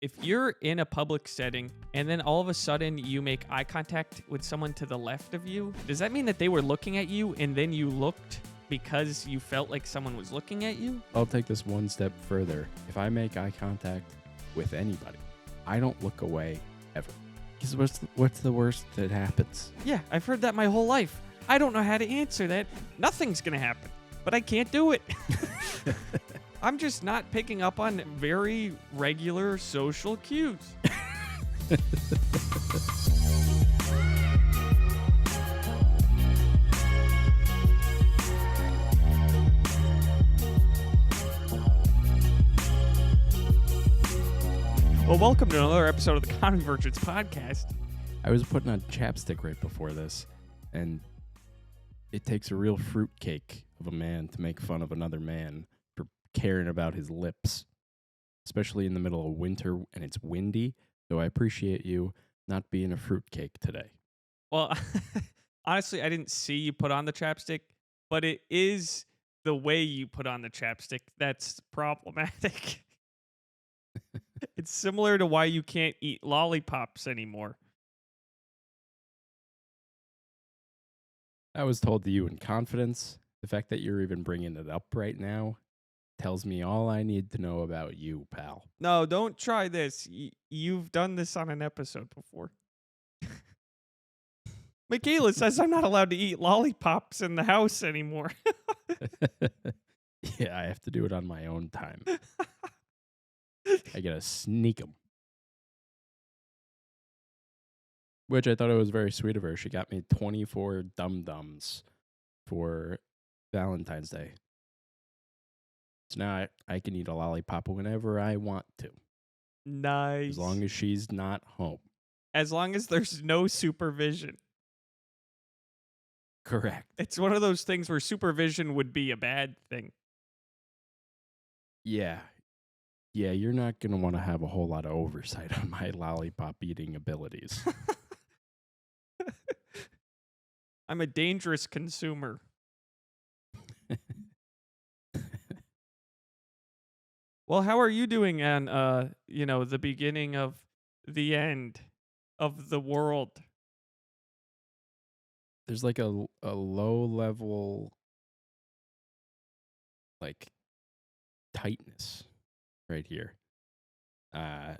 If you're in a public setting and then all of a sudden you make eye contact with someone to the left of you, does that mean that they were looking at you and then you looked because you felt like someone was looking at you? I'll take this one step further. If I make eye contact with anybody, I don't look away ever. Because what's the worst that happens? Yeah, I've heard that my whole life. I don't know how to answer that. Nothing's going to happen, but I can't do it. I'm just not picking up on very regular social cues. Well, welcome to another episode of the Common Virgins podcast. I was putting on chapstick right before this, and it takes a real fruitcake of a man to make fun of another man for caring about his lips, especially in the middle of winter and it's windy. So I appreciate you not being a fruitcake today. Well, honestly, I didn't see you put on the chapstick, but it is the way you put on the chapstick that's problematic. It's similar to why you can't eat lollipops anymore. I was told to you in confidence. The fact that you're even bringing it up right now tells me all I need to know about you, pal. No, don't try this. You've done this on an episode before. Michaela says I'm not allowed to eat lollipops in the house anymore. Yeah, I have to do it on my own time. I gotta sneak them. Which I thought it was very sweet of her. She got me 24 dum-dums for Valentine's Day. So now I can eat a lollipop whenever I want to. Nice. As long as she's not home. As long as there's no supervision. Correct. It's one of those things where supervision would be a bad thing. Yeah. Yeah, you're not going to want to have a whole lot of oversight on my lollipop eating abilities. I'm a dangerous consumer. Well, how are you doing on the beginning of the end of the world? There's like a low level like tightness right here. I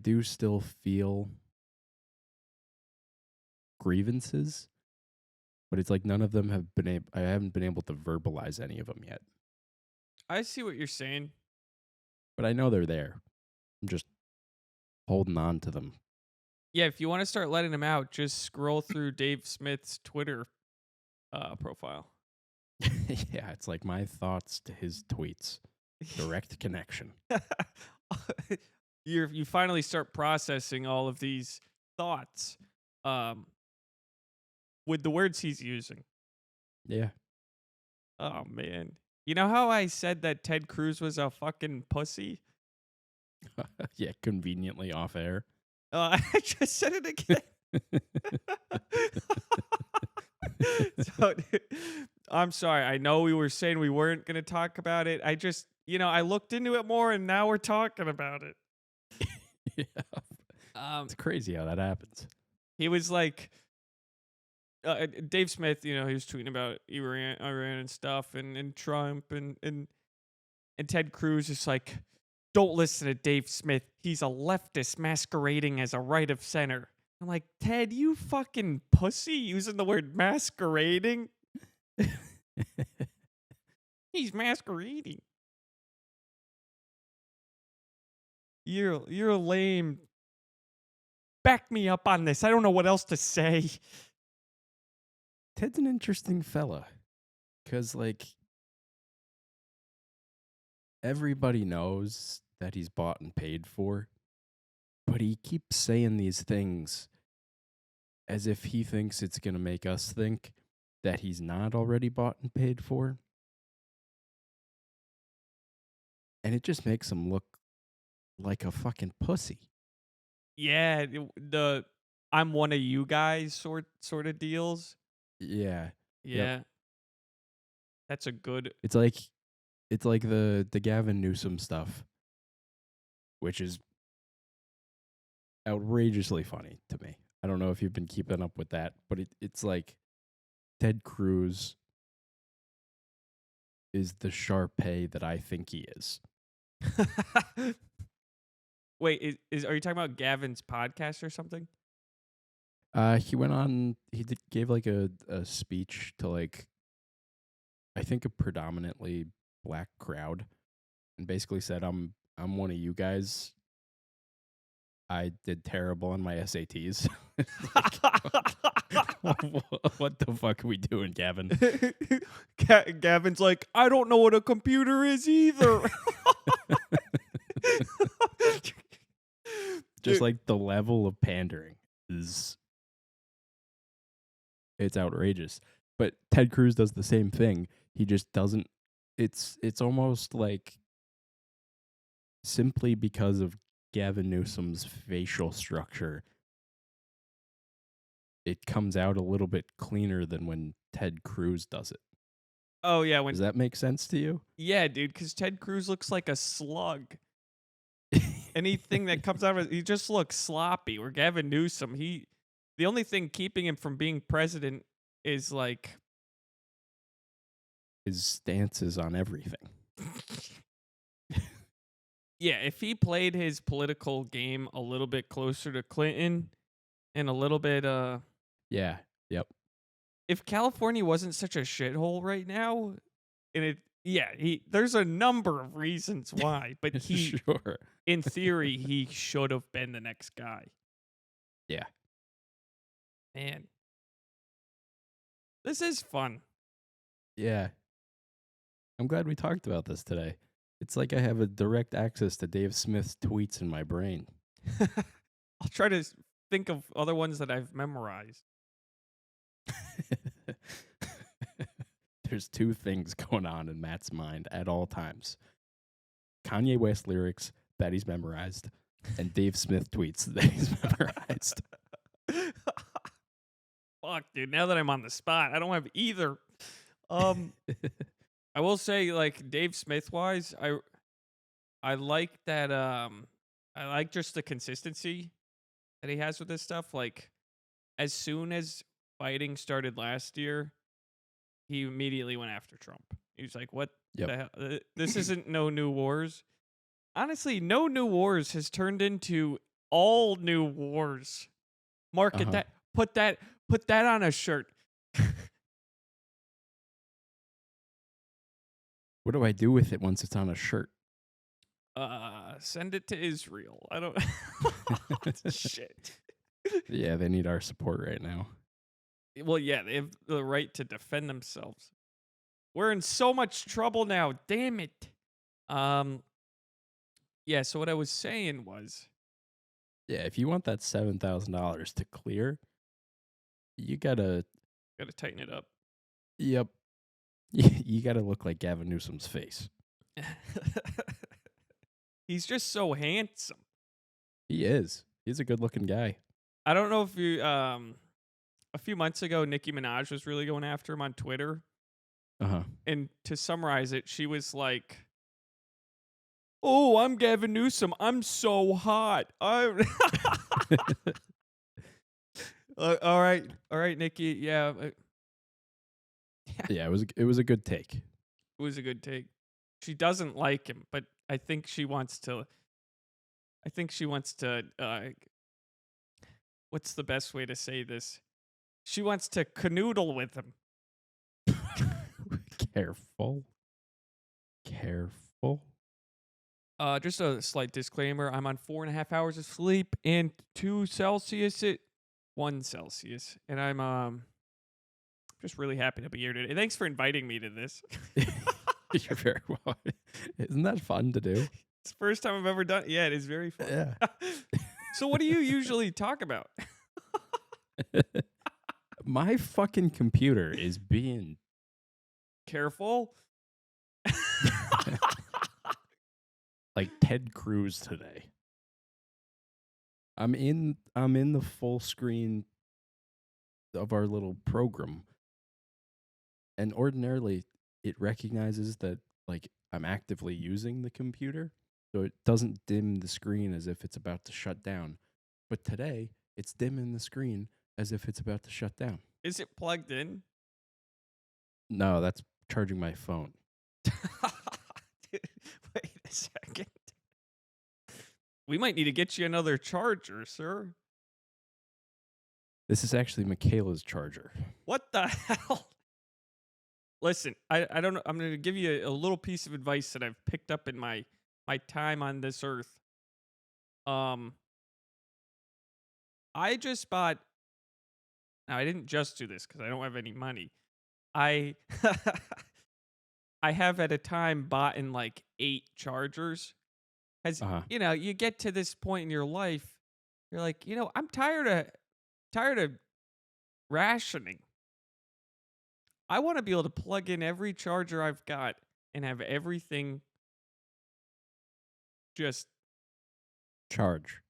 do still feel grievances, but it's like none of them have been I haven't been able to verbalize any of them yet. I see what you're saying. But I know they're there. I'm just holding on to them. Yeah, if you want to start letting them out, just scroll through Dave Smith's Twitter profile. Yeah, it's like my thoughts to his tweets. Direct connection. You finally start processing all of these thoughts with the words he's using. Yeah. Oh, man. You know how I said that Ted Cruz was a fucking pussy? Yeah, conveniently off air. I just said it again. So, I'm sorry. I know we were saying we weren't going to talk about it. I just, I looked into it more and now we're talking about it. Yeah. It's crazy how that happens. He was like, Dave Smith, he was tweeting about Iran and stuff and Trump and Ted Cruz is like, don't listen to Dave Smith. He's a leftist masquerading as a right of center. I'm like, Ted, you fucking pussy using the word masquerading. He's masquerading. You're lame. Back me up on this. I don't know what else to say. Ted's an interesting fella. Because, everybody knows that he's bought and paid for. But he keeps saying these things as if he thinks it's going to make us think that he's not already bought and paid for. And it just makes him look like a fucking pussy. Yeah, the I'm one of you guys sort of deals. Yeah. Yeah. Yep. That's a good It's like It's like the Gavin Newsom stuff, which is outrageously funny to me. I don't know if you've been keeping up with that, but it's like Ted Cruz is the Sharpay that I think he is. Wait, are you talking about Gavin's podcast or something? He went on. Gave like a speech to like I think a predominantly black crowd, and basically said, "I'm one of you guys. I did terrible on my SATs." What the fuck are we doing, Gavin? Gavin's like, I don't know what a computer is either. Just like the level of pandering it's outrageous. But Ted Cruz does the same thing. He just doesn't. It's almost like simply because of Gavin Newsom's facial structure, it comes out a little bit cleaner than when Ted Cruz does it. Oh yeah, Does that make sense to you? Yeah, dude, because Ted Cruz looks like a slug. Anything that comes out of it, he just looks sloppy. Where Gavin Newsom, the only thing keeping him from being president is like his stances on everything. Yeah, if he played his political game a little bit closer to Clinton and a little bit Yeah. Yep. If California wasn't such a shithole right now, and there's a number of reasons why, but sure. In theory, he should have been the next guy. Yeah. Man. This is fun. Yeah. I'm glad we talked about this today. It's like I have a direct access to Dave Smith's tweets in my brain. I'll try to think of other ones that I've memorized. There's two things going on in Matt's mind at all times. Kanye West lyrics that he's memorized, and Dave Smith tweets that he's memorized. Fuck, dude. Now that I'm on the spot, I don't have either. I will say, like, Dave Smith wise, I like that. I like just the consistency that he has with this stuff. Like, as soon as fighting started last year, he immediately went after Trump. He was like, "What the hell? This isn't no new wars." Honestly, no new wars has turned into all new wars. Market that. Put that on a shirt. What do I do with it once it's on a shirt? Send it to Israel. I don't. Shit. Yeah, they need our support right now. Well, yeah, they have the right to defend themselves. We're in so much trouble now. Damn it. Yeah. So what I was saying was, yeah, if you want that $7,000 to clear, you gotta tighten it up. Yep. You gotta look like Gavin Newsom's face. He's just so handsome. He is. He's a good-looking guy. I don't know if you a few months ago, Nicki Minaj was really going after him on Twitter. And to summarize it, she was like, "Oh, I'm Gavin Newsom. I'm so hot. All right, Nicki. Yeah, yeah. It was a good take. It was a good take. She doesn't like him, but I think she wants to. What's the best way to say this? She wants to canoodle with him. Careful. Just a slight disclaimer. I'm on 4.5 hours of sleep and 1 Celsius. And I'm just really happy to be here today. Thanks for inviting me to this. You're very welcome. Isn't that fun to do? It's the first time I've ever done it. Yeah, it is very fun. Yeah. So what do you usually talk about? My fucking computer is being careful. Like Ted Cruz today. I'm in the full screen of our little program. And ordinarily it recognizes that like I'm actively using the computer, so it doesn't dim the screen as if it's about to shut down. But today, it's dimming the screen as if it's about to shut down. Is it plugged in? No, that's charging my phone. Dude, wait a second. We might need to get you another charger, sir. This is actually Michaela's charger. What the hell? Listen, I don't know. I'm going to give you a little piece of advice that I've picked up in my time on this earth. Um, I just bought. Now I didn't just do this because I don't have any money. I I have at a time bought in like 8 chargers. As Uh-huh. you get to this point in your life, you're like, I'm tired of rationing. I want to be able to plug in every charger I've got and have everything just Charge.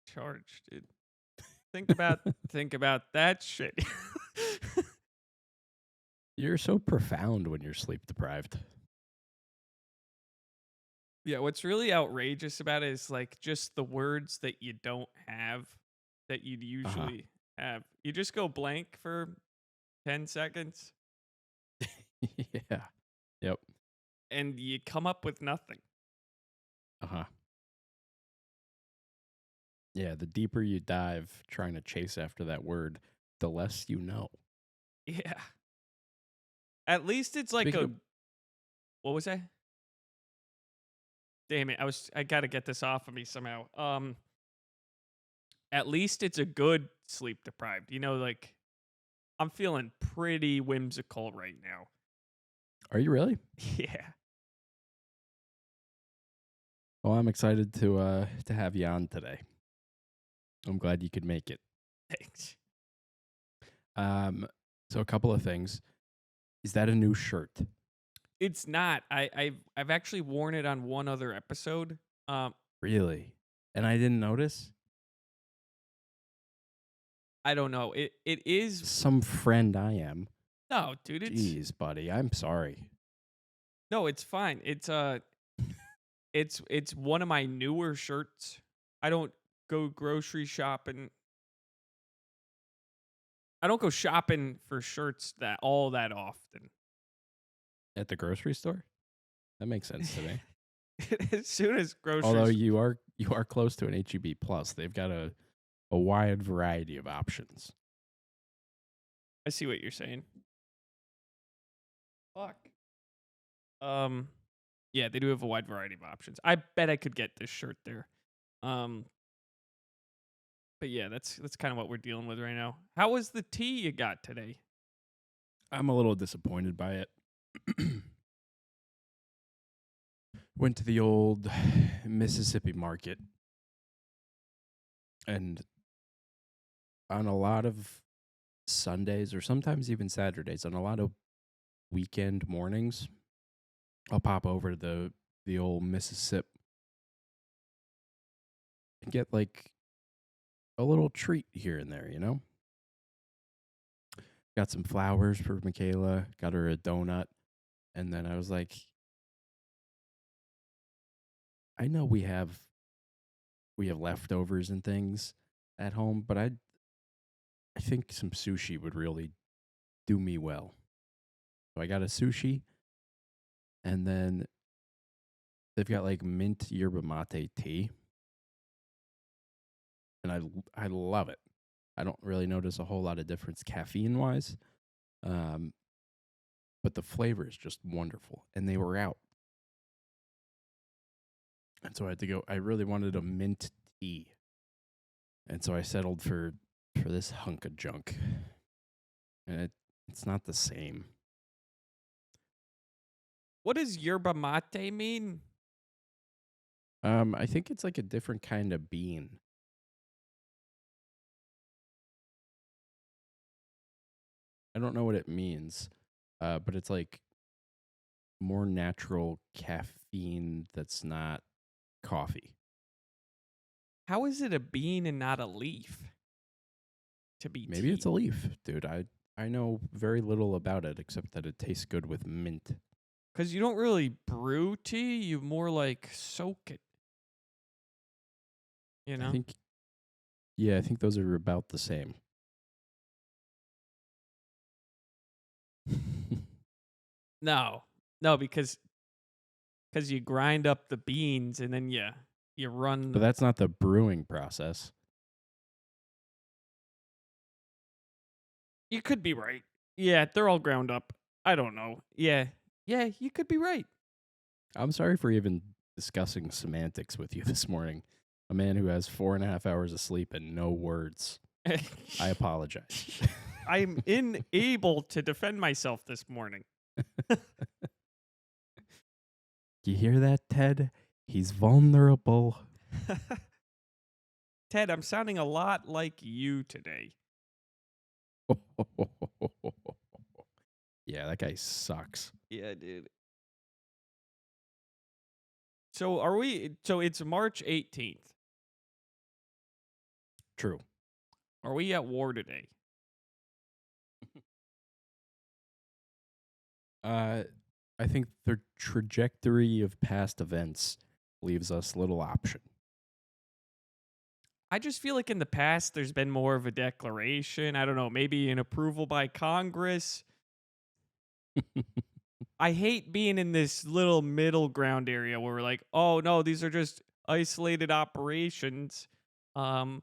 charged, dude. Think about that shit. You're so profound when you're sleep deprived. Yeah, what's really outrageous about it is like just the words that you don't have that you'd Uh-huh. usually have. You just go blank for 10 seconds Yeah. Yep. and you come up with nothing. Uh-huh. Yeah, the deeper you dive trying to chase after that word, the less you know. Yeah. At least it's like Speaking a of, what was that? Damn it. I got to get this off of me somehow. At least it's a good sleep deprived. Like I'm feeling pretty whimsical right now. are you really? Yeah. Well, I'm excited to have you on today. I'm glad you could make it. Thanks. So a couple of things. Is that a new shirt? It's not. I've actually worn it on one other episode. Really? And I didn't notice? I don't know. It is Some friend I am. no, dude. Jeez, buddy. I'm sorry. No, it's fine. It's one of my newer shirts. I don't go grocery shopping. I don't go shopping for shirts that often. At the grocery store? That makes sense to me. As soon as Although groceries, you are close to an HEB plus. They've got a wide variety of options. I see what you're saying. Fuck. Yeah, they do have a wide variety of options. I bet I could get this shirt there. Um, but yeah, that's kind of what we're dealing with right now. How was the tea you got today? I'm a little disappointed by it. Went to the old Mississippi market, and on a lot of Sundays or sometimes even Saturdays, on a lot of weekend mornings, I'll pop over to the old Mississippi and get like a little treat here and there, you know? Got some flowers for Michaela, got her a donut, and then I was like, I know we have leftovers and things at home, but I think some sushi would really do me well. So I got a sushi, and then they've got like mint yerba mate tea, and I love it. I don't really notice a whole lot of difference caffeine wise, but the flavor is just wonderful. And they were out, and so I had to go. I really wanted a mint tea, and so I settled for this hunk of junk, and it's not the same. What does yerba mate mean? I think it's like a different kind of bean. I don't know what it means, but it's like more natural caffeine that's not coffee. How is it a bean and not a leaf? To be Maybe it's tea? a leaf, dude. I know very little about it except that it tastes good with mint. Because you don't really brew tea, you more like soak it, you I know? think, yeah, I think those are about the same. No. No, because you grind up the beans and then you But run. that's not the brewing process. You could be right. Yeah, they're all ground up. I don't know. Yeah. Yeah, you could be right. I'm sorry for even discussing semantics with you this morning. A man who has 4.5 hours of sleep and no words. I apologize. I'm unable to defend myself this morning. You hear that, Ted? He's vulnerable. Ted, I'm sounding a lot like you today. Yeah, that guy sucks. Yeah, dude. So it's March 18th. True. Are we at war today? I think the trajectory of past events leaves us little option. I just feel like in the past there's been more of a declaration. I don't know, maybe an approval by Congress. I hate being in this little middle ground area where we're like, oh no, these are just isolated operations. Um,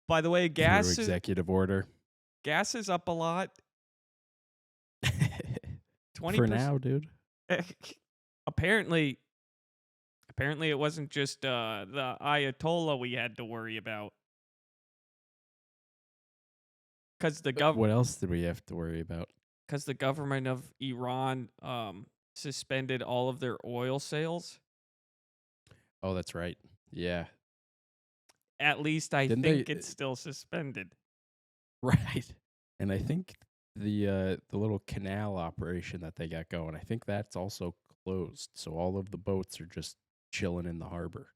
by the way, Through executive order. gas is up a lot. For 20%. now, dude. apparently, apparently it wasn't just the Ayatollah we had to worry about. Because What else did we have to worry about? because the government of Iran suspended all of their oil sales. Oh, that's right. Yeah. At least I Didn't think they- it's still suspended. Right. And I think the little canal operation that they got going, I think that's also closed. So all of the boats are just chilling in the harbor.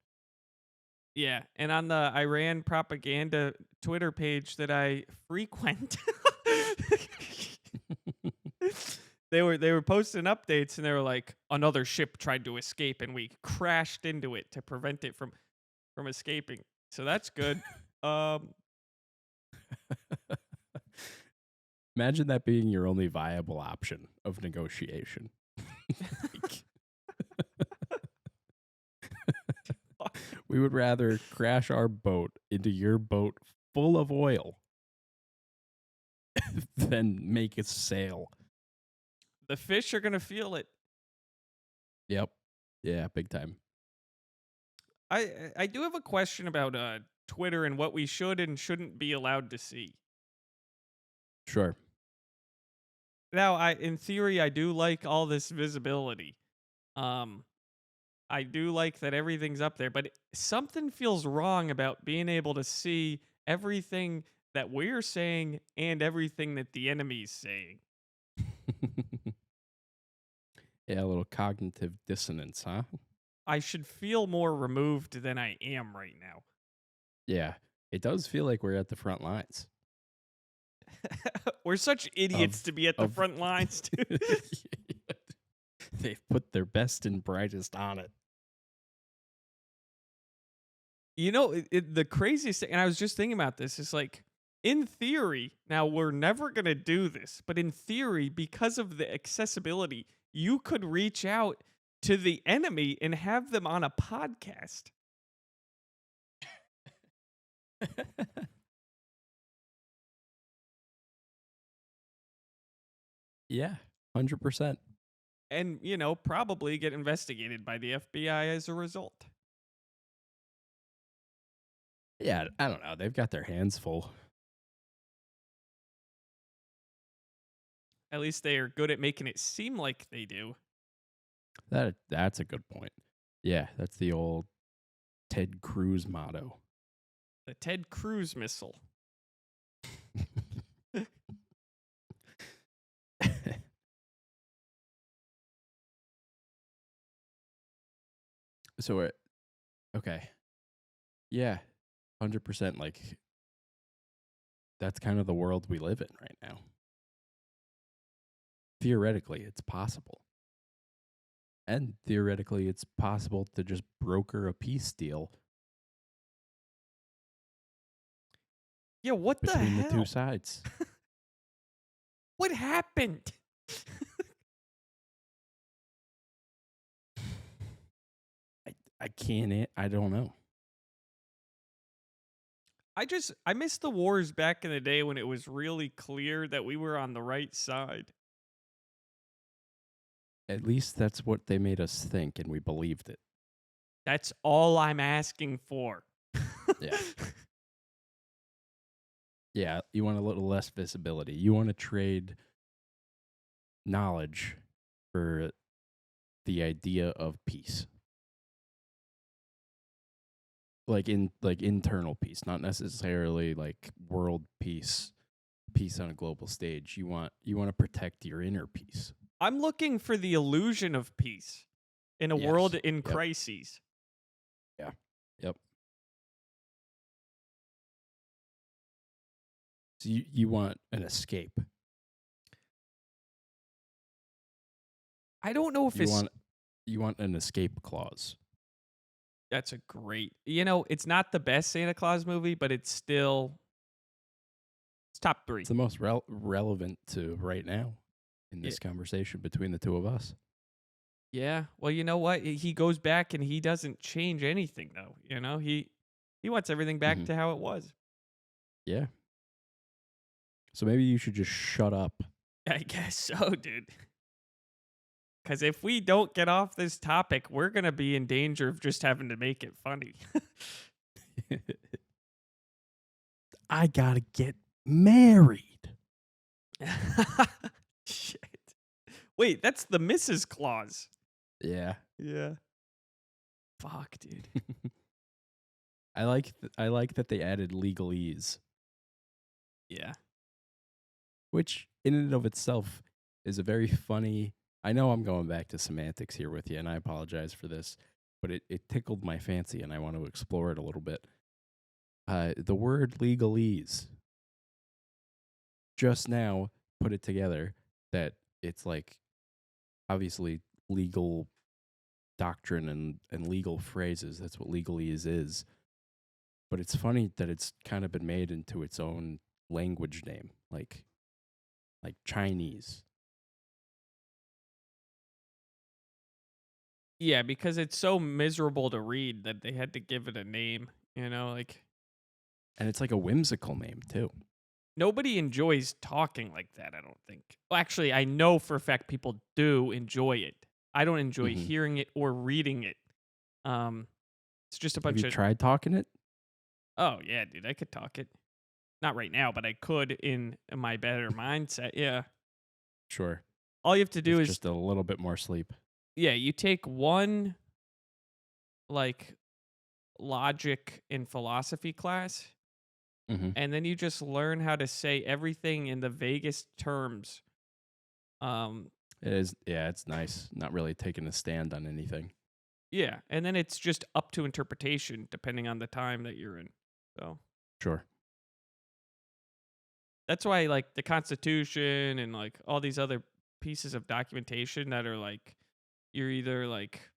Yeah, and on the Iran propaganda Twitter page that I frequent, they were posting updates and they were like, another ship tried to escape and we crashed into it to prevent it from escaping. So that's good. Imagine that being your only viable option of negotiation. Like, we would rather crash our boat into your boat full of oil than make it sail. The fish are gonna feel it. Yep. Yeah, big time. I do have a question about Twitter and what we should and shouldn't be allowed to see. Sure. Now, in theory, I do like all this visibility. Um, I do like that everything's up there, but something feels wrong about being able to see everything that we're saying and everything that the enemy's saying. Yeah, a little cognitive dissonance, huh? I should feel more removed than I am right now. Yeah. It does feel like we're at the front lines. We're such idiots to be at the of- front lines, dude. They've put their best and brightest on it. You know, the craziest thing, and I was just thinking about this, is like, in theory, now we're never going to do this, but in theory, because of the accessibility, you could reach out to the enemy and have them on a podcast. Yeah, 100%. And, probably get investigated by the FBI as a result. Yeah, I don't know. They've got their hands full. At least they are good at making it seem like they do. That's a good point. Yeah, that's the old Ted Cruz motto. The Ted Cruz missile. So, okay. Yeah, 100%. Like, that's kind of the world we live in right now. Theoretically, it's possible. And theoretically, it's possible to just broker a peace deal Yeah, what the between the two hell? sides. What happened? I can't. I don't know. I miss the wars back in the day when it was really clear that we were on the right side. At least that's what they made us think, and we believed it. That's all I'm asking for. Yeah. Yeah, you want a little less visibility. You want to trade knowledge for the idea of peace. Like internal peace, not necessarily like world peace, peace on a global stage. You want to protect your inner peace. I'm looking for the illusion of peace in a world Yes. in Yep. crises. Yeah. Yep. So you want an escape. I don't know if You it's want an escape clause. that's a great. It's not the best Santa Claus movie, but it's top 3. It's the most relevant to right now in Yeah. this conversation between the two of us. Yeah. Well, you know what? He goes back and he doesn't change anything though. He wants everything back Mhm. to how it was. Yeah. So maybe you should just shut up. I guess so, dude. Because if we don't get off this topic, we're going to be in danger of just having to make it funny. I gotta get married. Shit. Wait, that's the Mrs. Claus. Yeah. Yeah. Fuck, dude. I like that they added legalese, Yeah. which in and of itself is a very funny. I know I'm going back to semantics here with you, and I apologize for this, but it tickled my fancy, and I want to explore it a little bit. The word legalese just now put it together that it's like obviously legal doctrine and legal phrases. That's what legalese is. But it's funny that it's kind of been made into its own language name, like Chinese. Yeah, because it's so miserable to read that they had to give it a name, like And it's like a whimsical name too. nobody enjoys talking like that, I don't think. Well, actually, I know for a fact people do enjoy it. I don't enjoy Mhm. hearing it or reading it. Um it's just a Have bunch you of tried talking it? oh yeah, dude, I could talk it. Not right now, but I could in my better mindset. Yeah. Sure. All you have to do With is just a little bit more sleep. yeah, you take one like logic and philosophy class Mhm. and then you just learn how to say everything in the vaguest terms. Um It is, yeah, it's nice. Not really taking a stand on anything. yeah, and then it's just up to interpretation depending on the time that you're in. So Sure. that's why like the Constitution and like all these other pieces of documentation that are like you're either like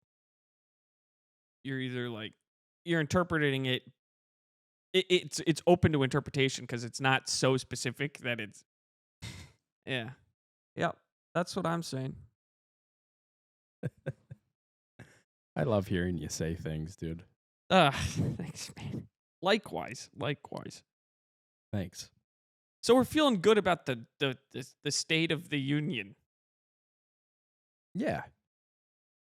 you're either like you're interpreting it's open to interpretation because it's not so specific that it's yeah. Yep. That's what I'm saying. I love hearing you say things, dude. Thanks, man. Likewise, likewise. Thanks. So we're feeling good about the state of the union. Yeah.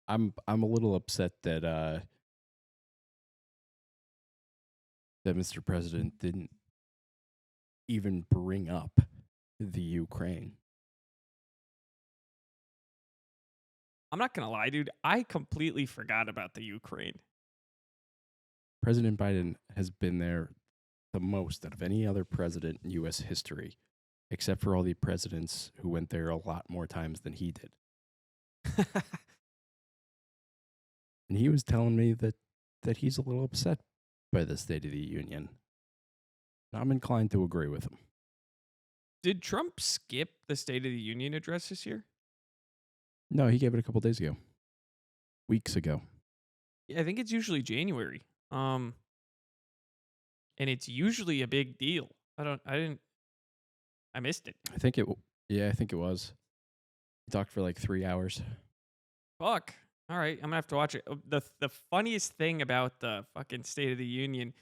I'm a little upset that Mr. President didn't even bring up the Ukraine. I'm not gonna lie, dude. I completely forgot about the Ukraine. President Biden has been there the most out of any other president in U.S. history, except for all the presidents who went there a lot more times than he did. And he was telling me that he's a little upset by the State of the Union. I'm inclined to agree with him. Did Trump skip the State of the Union address this year? No, he gave it a couple days ago. weeks ago. Yeah, I think it's usually January. Um, and it's usually a big deal. I missed it. I think it. Yeah, I think it was. We talked for like 3 hours. Fuck. All right, I'm gonna have to watch it. The funniest thing about the fucking State of the Union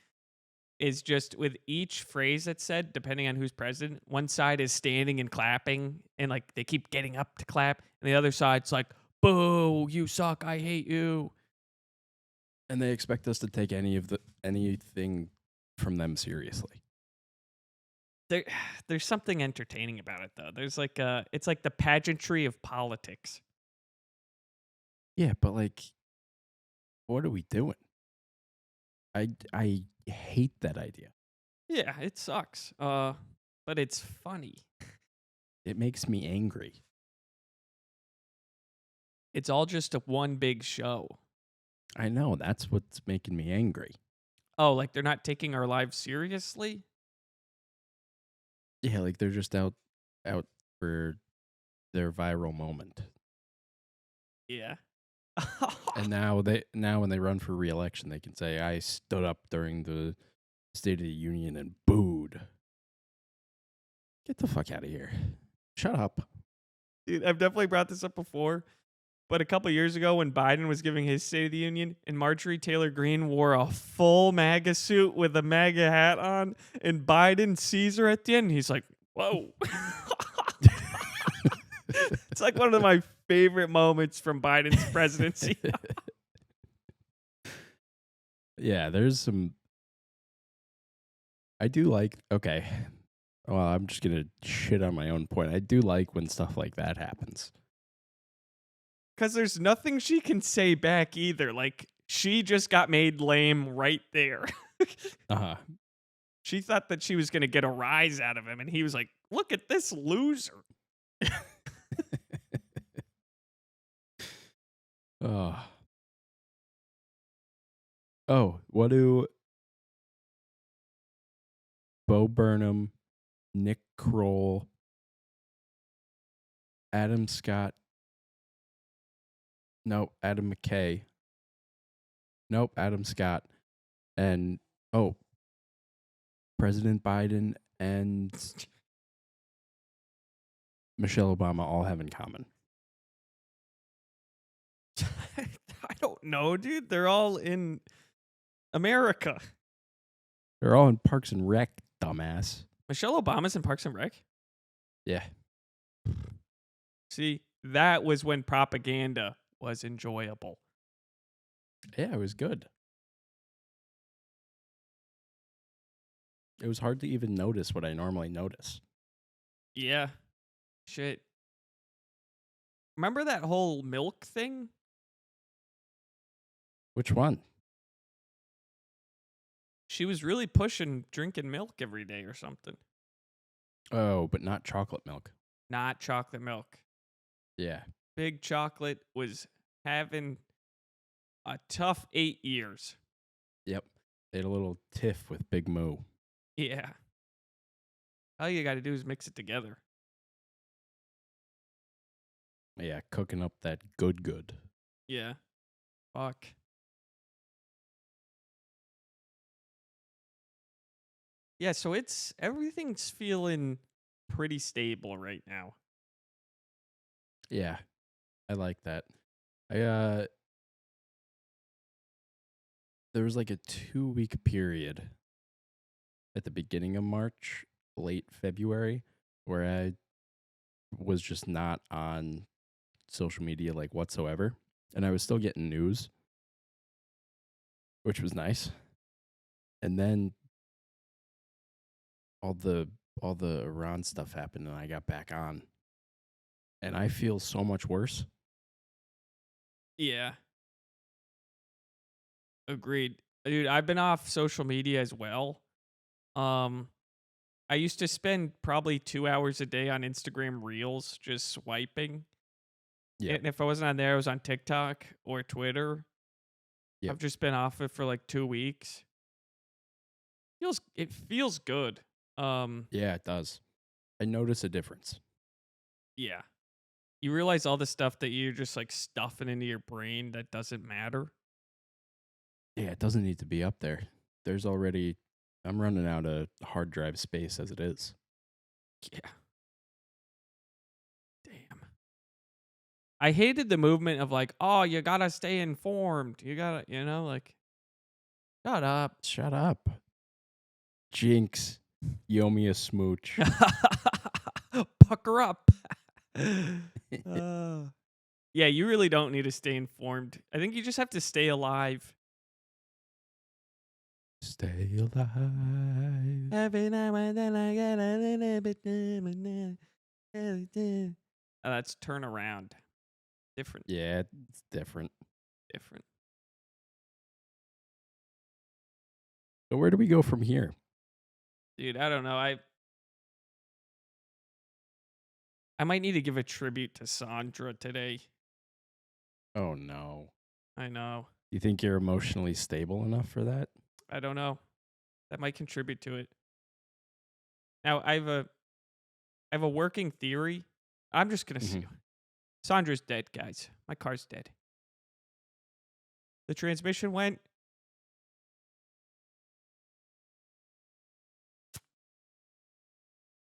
is just with each phrase that's said, depending on who's president, one side is standing and clapping, and like they keep getting up to clap, and the other side's like, "Boo! You suck! I hate you." And they expect us to take anything from them seriously. There, there's something entertaining about it though. There's like it's like the pageantry of politics. Yeah, but like, what are we doing? I hate that idea. Yeah, it sucks. But it's funny. It makes me angry. It's all just a one big show. I know that's what's making me angry. Oh, like they're not taking our lives seriously? Yeah, like they're just out for their viral moment. Yeah. And now when they run for re-election, they can say I stood up during the State of the Union and booed. Get the fuck out of here. Shut up. Dude, I've definitely brought this up before, but a couple years ago when Biden was giving his State of the Union and Marjorie Taylor Greene wore a full MAGA suit with a MAGA hat on, and Biden sees her at the end, and he's like, whoa. It's like one of my favorite moments from Biden's presidency. Yeah, there's some. I do like. Okay. Well, I'm just going to shit on my own point. I do like when stuff like that happens. Because there's nothing she can say back either. Like, she just got made lame right there. Uh-huh. She thought that she was going to get a rise out of him, and he was like, look at this loser. Oh. Oh, what do Bo Burnham, Nick Kroll, Adam Scott, nope, Adam McKay, nope, Adam Scott, and President Biden and Michelle Obama all have in common? I don't know, dude. They're all in America. They're all in Parks and Rec, dumbass. Michelle Obama's in Parks and Rec? Yeah. See, that was when propaganda was enjoyable. Yeah, it was good. It was hard to even notice what I normally notice. Yeah. Shit. Remember that whole milk thing? Which one? She was really pushing drinking milk every day or something. Oh, but not chocolate milk. Not chocolate milk. Yeah. Big Chocolate was having a tough 8 years. Yep. They had a little tiff with Big Moo. Yeah. All you got to do is mix it together. Yeah, cooking up that good. Yeah. Fuck. Yeah, so everything's feeling pretty stable right now. Yeah. I like that. There was like a 2-week period at the beginning of March, late February, where I was just not on social media like whatsoever, and I was still getting news, which was nice. And then all the Iran stuff happened, and I got back on, and I feel so much worse. Yeah. Agreed. Dude, I've been off social media as well. I used to spend probably 2 hours a day on Instagram Reels just swiping. Yeah. And if I wasn't on there, I was on TikTok or Twitter. Yep. I've just been off it for like 2 weeks. It feels good. Yeah, it does. I notice a difference. Yeah. You realize all the stuff that you're just like stuffing into your brain that doesn't matter. Yeah, it doesn't need to be up there. There's already, I'm running out of hard drive space as it is. Yeah. Damn. I hated the movement of like, oh, you gotta stay informed. You gotta, like, shut up. Shut up. Jinx, you owe me a smooch. Pucker up. Uh, yeah, you really don't need to stay informed. I think you just have to stay alive. Stay alive. Every now and then I get a little bit. That's turn around. Different. Yeah, it's different. Different. So where do we go from here? Dude, I don't know. I might need to give a tribute to Sandra today. Oh no. I know. You think you're emotionally stable enough for that? I don't know. That might contribute to it. Now I have a working theory. I'm just gonna say Sandra's dead, guys. My car's dead. The transmission went.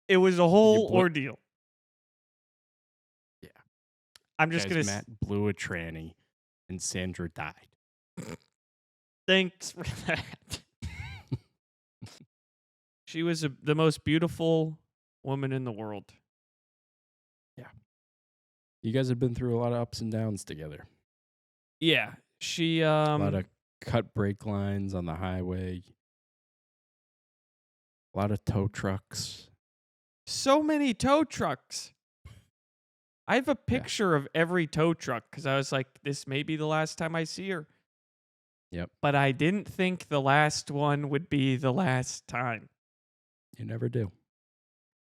It was a whole ordeal. Yeah. I'm just gonna. Matt blew a tranny, and Sandra died. Thanks for that. She was the most beautiful woman in the world. Yeah. You guys have been through a lot of ups and downs together. Yeah. She a lot of cut brake lines on the highway. A lot of tow trucks. So many tow trucks. I have a picture of every tow truck because I was like, this may be the last time I see her. Yep. But I didn't think the last one would be the last time. You never do.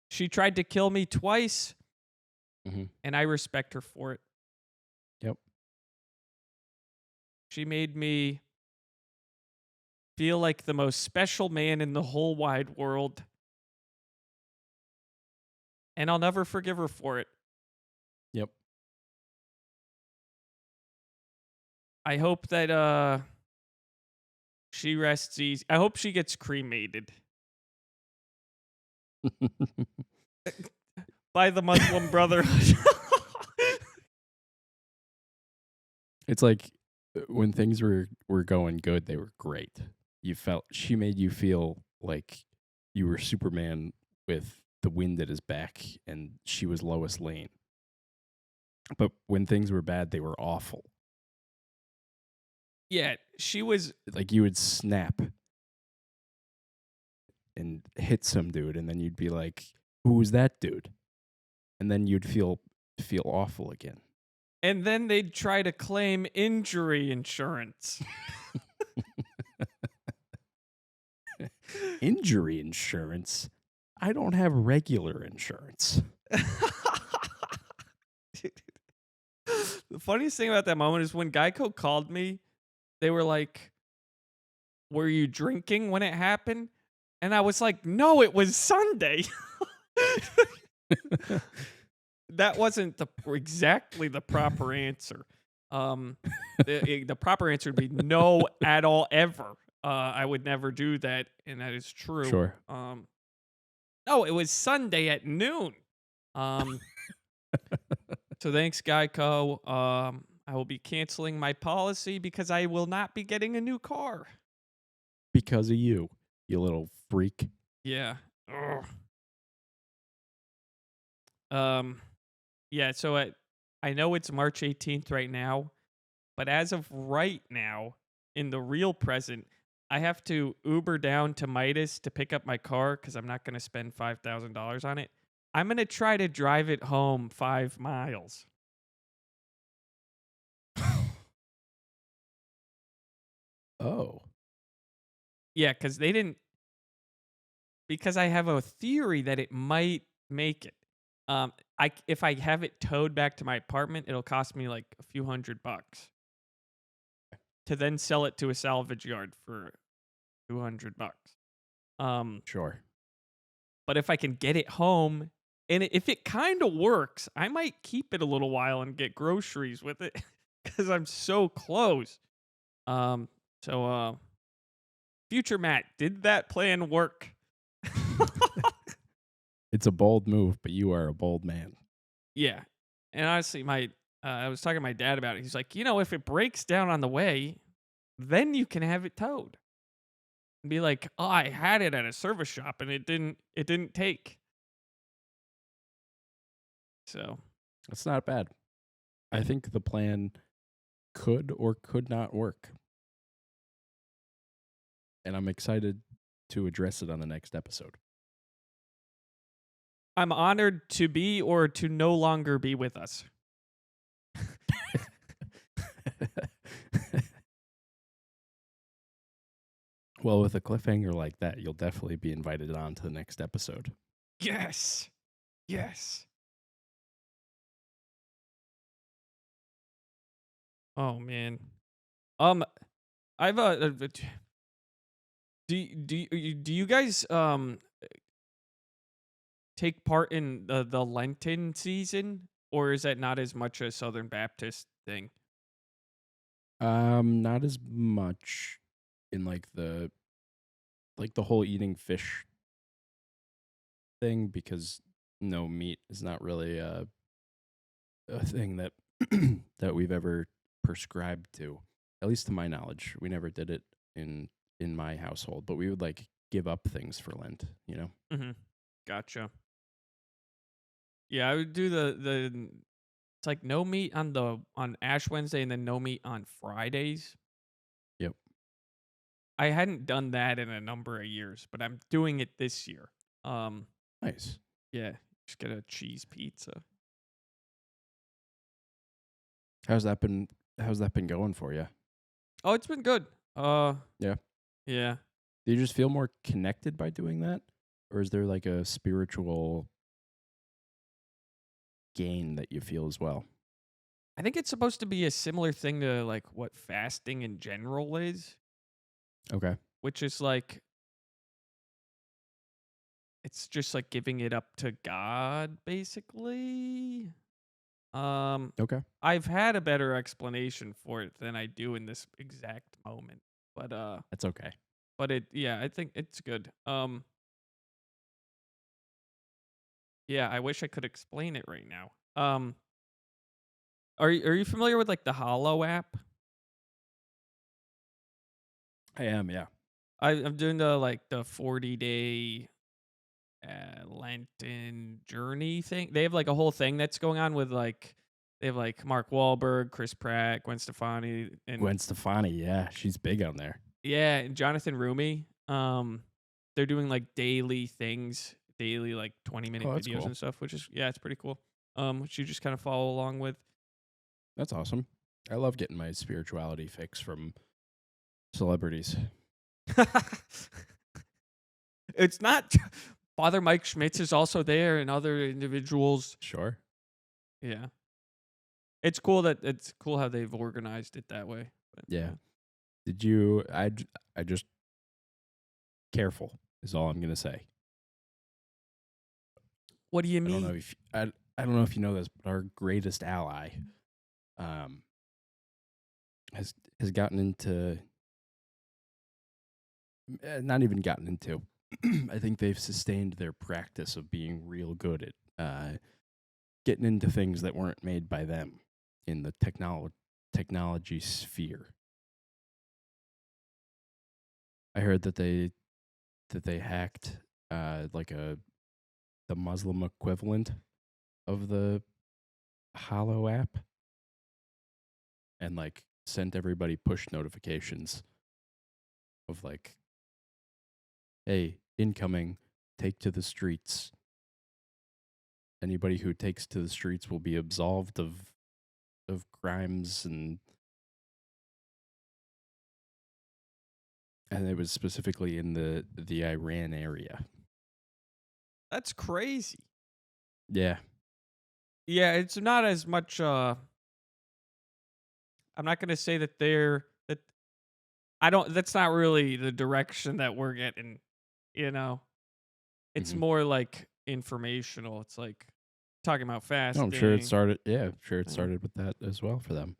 She tried to kill me twice, and I respect her for it. Yep. She made me feel like the most special man in the whole wide world. And I'll never forgive her for it. Yep. I hope that she rests easy. I hope she gets cremated. By the Muslim Brotherhood. It's like when things were going good, they were great. She made you feel like you were Superman with the wind at his back, and she was Lois Lane. But when things were bad, they were awful. Yeah, she was like you would snap and hit some dude, and then you'd be like, "Who was that dude?" And then you'd feel awful again. And then they'd try to claim injury insurance. Injury insurance? I don't have regular insurance. The funniest thing about that moment is when Geico called me, they were like, were you drinking when it happened? And I was like, no, it was Sunday. That wasn't exactly the proper answer. The proper answer would be no at all, ever. I would never do that, and that is true. Sure. No, it was Sunday at noon. So thanks, Geico. I will be canceling my policy because I will not be getting a new car. Because of you little freak. Yeah. Ugh. Yeah, so I know it's March 18th right now, but as of right now, in the real present, I have to Uber down to Midas to pick up my car because I'm not going to spend $5,000 on it. I'm going to try to drive it home 5 miles. Oh. Yeah, because I have a theory that it might make it. If I have it towed back to my apartment, it'll cost me like a few $100 to then sell it to a salvage yard for $200. Sure. But if I can get it home And if it kind of works, I might keep it a little while and get groceries with it because I'm so close. Um, so future Matt, did that plan work? It's a bold move, but you are a bold man. Yeah. And honestly, I was talking to my dad about it. He's like, if it breaks down on the way, then you can have it towed. And be like, "Oh, I had it at a service shop and it didn't take." So, That's not bad. I think the plan could or could not work. And I'm excited to address it on the next episode. I'm honored to be or to no longer be with us. Well, with a cliffhanger like that, you'll definitely be invited on to the next episode. Yes. Yes. Oh man. Um I've do you guys take part in the Lenten season, or is that not as much a Southern Baptist thing? Not as much in the whole eating fish thing, because no meat is not really a thing that that we've ever prescribed to. At least to my knowledge, we never did it in my household, but we would like give up things for Lent, you know? Mhm. Gotcha. Yeah, I would do the it's like no meat on Ash Wednesday and then no meat on Fridays. Yep. I hadn't done that in a number of years, but I'm doing it this year. Um, Nice. yeah, just get a cheese pizza. How's that been going for you? Oh, it's been good. Uh, Yeah. yeah. Do you just feel more connected by doing that? Or is there like a spiritual gain that you feel as well? I think it's supposed to be a similar thing to like what fasting in general is, Okay. which is like it's just like giving it up to God, basically. Um, Okay. I've had a better explanation for it than I do in this exact moment. But That's okay. yeah, I think it's good. Yeah, I wish I could explain it right now. Are you familiar with like the Hollow app? I am, yeah. I'm doing the 40-day Lenten journey thing. They have like a whole thing that's going on with like they have like Mark Wahlberg, Chris Pratt, Gwen Stefani, and Gwen Stefani, yeah, she's big on there. yeah, and Jonathan Rumi. They're doing like daily things, daily like 20-minute Oh, that's videos cool. and stuff, which is yeah, it's pretty cool. Which you just kind of follow along with. That's awesome. I love getting my spirituality fix from celebrities. It's not Father Mike Schmitz is also there and other individuals. Sure. Yeah. It's cool how they've organized it that way. But, Yeah. Did you I just careful is all I'm going to say. What do you I don't know mean? if I don't know if you know this, but our greatest ally um has gotten into not even gotten into. I think they've sustained their practice of being real good at getting into things that weren't made by them in the technology sphere. I heard that they hacked like the Muslim equivalent of the Hollow app and like sent everybody push notifications of like, hey, incoming, take to the streets. Anybody who takes to the streets will be absolved of crimes, and it was specifically in the Iran area. That's crazy. Yeah. Yeah, it's not as much I'm not going to say that that I don't that's not really the direction that we're getting, you know. It's Hmm. more like informational. It's like talking about No, I'm sure it fasting. started. Yeah, I'm sure it Yeah. started with that as well for them.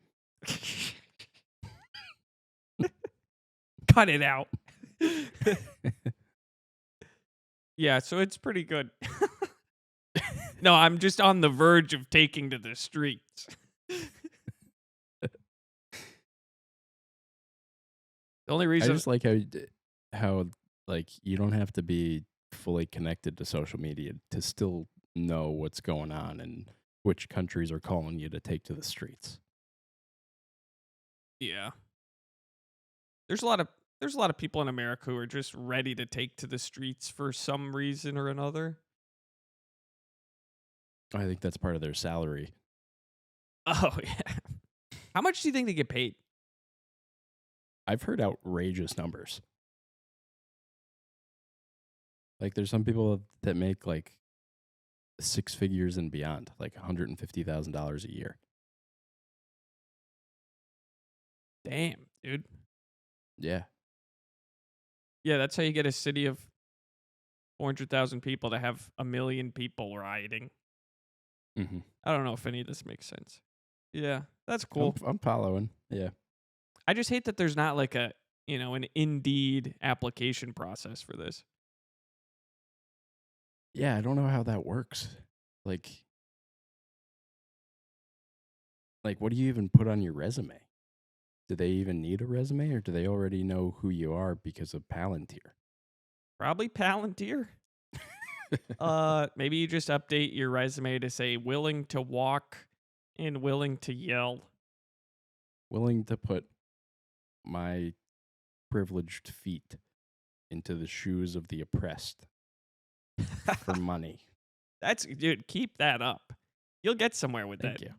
Cut it out. Yeah, so it's pretty good. No, I'm just on the verge of taking to the streets. The only I reason just like how like you don't have to be fully connected to social media to still know what's going on and which countries are calling you to take to the streets. yeah. There's a lot of there's a lot of people in America who are just ready to take to the streets for some reason or another. I think that's part of their salary. Oh yeah. How much do you think they get paid? I've heard outrageous numbers. Like there's some people that make like six figures and beyond, like $150,000 a year. Damn, dude. Yeah. Yeah, that's how you get a city of 400,000 people to have a million people rioting. Mm-hmm. I don't know if any of this makes sense. Yeah, that's I'm, cool. I'm following. Yeah. I just hate that there's not like an Indeed application process for this. Yeah, I don't know how that works. Like, what do you even put on your resume? Do they even need a resume or do they already know who you are because of Palantir? Probably Palantir. Maybe you just update your resume to say willing to walk and willing to yell. Willing to put my privileged feet into the shoes of the oppressed for money. Dude, keep that up. You'll get somewhere with Thank that. you.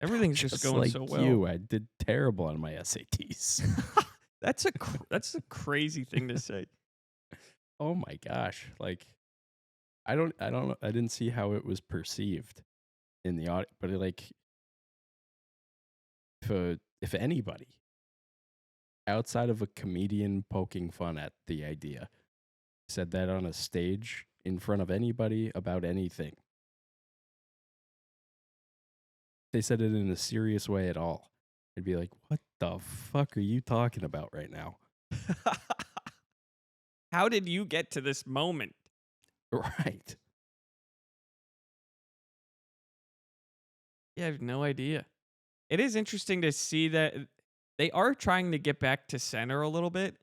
Everything's just Just going like so well. you, I did terrible on my SATs. That's a crazy thing to say. Oh my gosh. Like I didn't see how it was perceived in the audience, but if anybody outside of a comedian poking fun at the idea said that on a stage in front of anybody about anything, they said it in a serious way at all, I'd be like, what the fuck are you talking about right now? How did you get to this moment? Right. Yeah, I have no idea. It is interesting to see that they are trying to get back to center a little bit.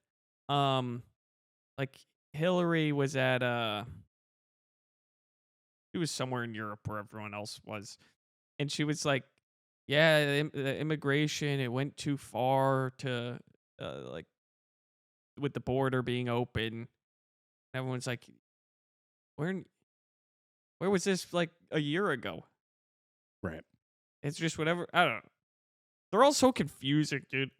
Like Hillary was at she was somewhere in Europe where everyone else was, and she was like, "Yeah, the immigration it went too far to like with the border being open." Everyone's like, "Where where was this like a year ago?" Right. It's just whatever. I don't know. They're all so confusing, dude.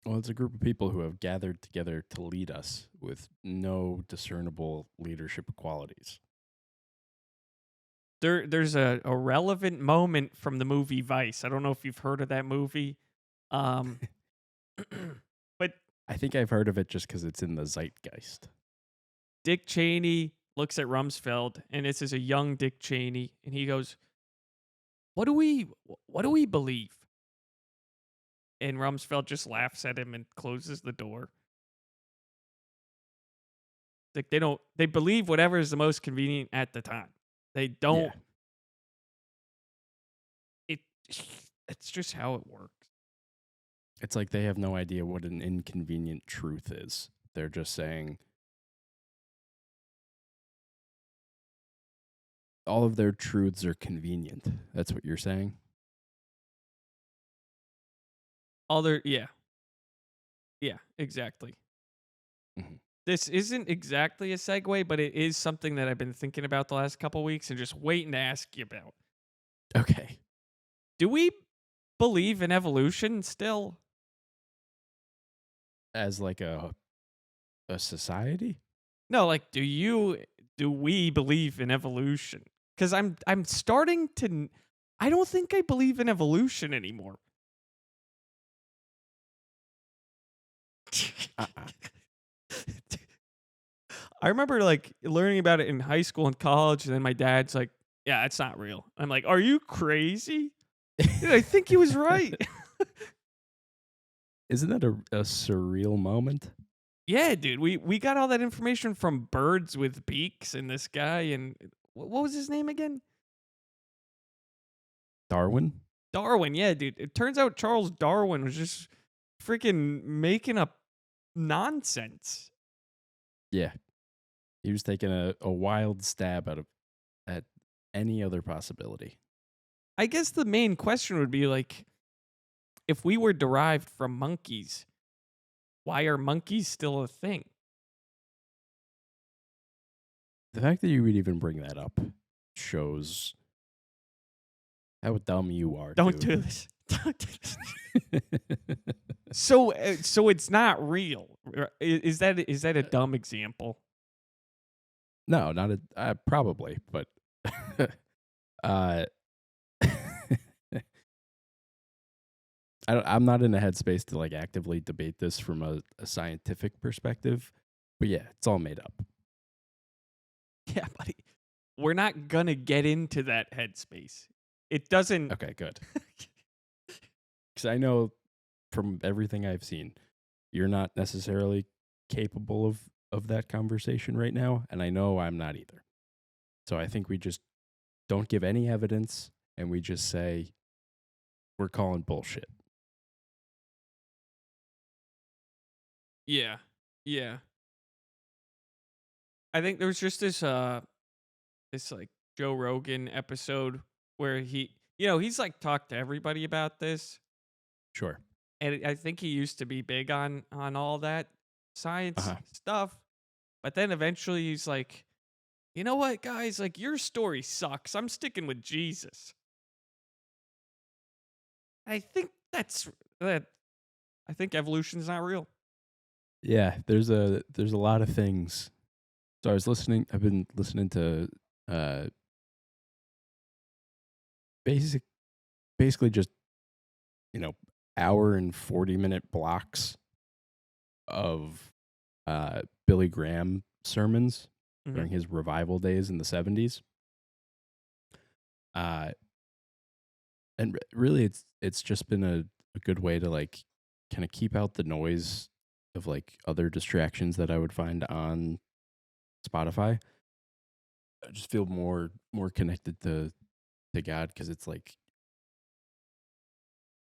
Well, it's a group of people who have gathered together to lead us with no discernible leadership qualities. There's a relevant moment from the movie Vice. I don't know if you've heard of that movie. Um but I think I've heard of it just because it's in the zeitgeist. Dick Cheney looks at Rumsfeld, and this is a young Dick Cheney, and he goes, what do we believe?" And Rumsfeld just laughs at him and closes the door. Like they believe whatever is the most convenient at the time. They don't it it's just how it works. It's like they have no idea what an inconvenient truth is. They're just saying all of their truths are convenient. That's what you're saying? Yeah. Yeah, exactly. Mhm. This isn't exactly a segue, but it is something that I've been thinking about the last couple weeks and just waiting to ask you about. Okay. Do we believe in evolution still? As like a society? No, like do we believe in evolution? Cuz I'm starting to I don't think I believe in evolution anymore. Uh-uh. I remember like learning about it in high school and college, and then my dad's like, "Yeah, it's not real." I'm like, "Are you crazy?" Dude, I think he was right. Isn't that a surreal moment? Yeah, dude, we got all that information from birds with beaks and this guy and what was his name again? Darwin? Darwin. Yeah, dude. It turns out Charles Darwin was just freaking making up nonsense. Yeah. He was taking a wild stab at any other possibility. I guess the main question would be like, if we were derived from monkeys, why are monkeys still a thing? The fact that you would even bring that up shows how dumb you are, Don't do dude. this. Don't do this. So it's not real. Is that a dumb example? No, not probably, but uh, I'm not in a headspace to like actively debate this from a scientific perspective. But yeah, it's all made up. Yeah, buddy. We're not gonna get into that headspace. It doesn't. Okay, good. Because I know from everything I've seen, you're not necessarily capable of that conversation right now, and I know I'm not either. So I think we just don't give any evidence, and we just say we're calling bullshit. Yeah, yeah. I think there was just this like Joe Rogan episode where he's like talked to everybody about this, Sure. and I think he used to be big on all that Uh science huh. stuff, but then eventually he's like, you know what, guys, like your story sucks. I'm sticking with Jesus. I think that. I think evolution's not real. Yeah, there's a lot of things. So I've been listening to uh basic basically just, you know, hour and 40-minute blocks of Billy Graham sermons Hmm. during his revival days in the 70s. Uh and really it's just been a good way to like kind of keep out the noise of like other distractions that I would find on Spotify. I just feel more connected to God because it's like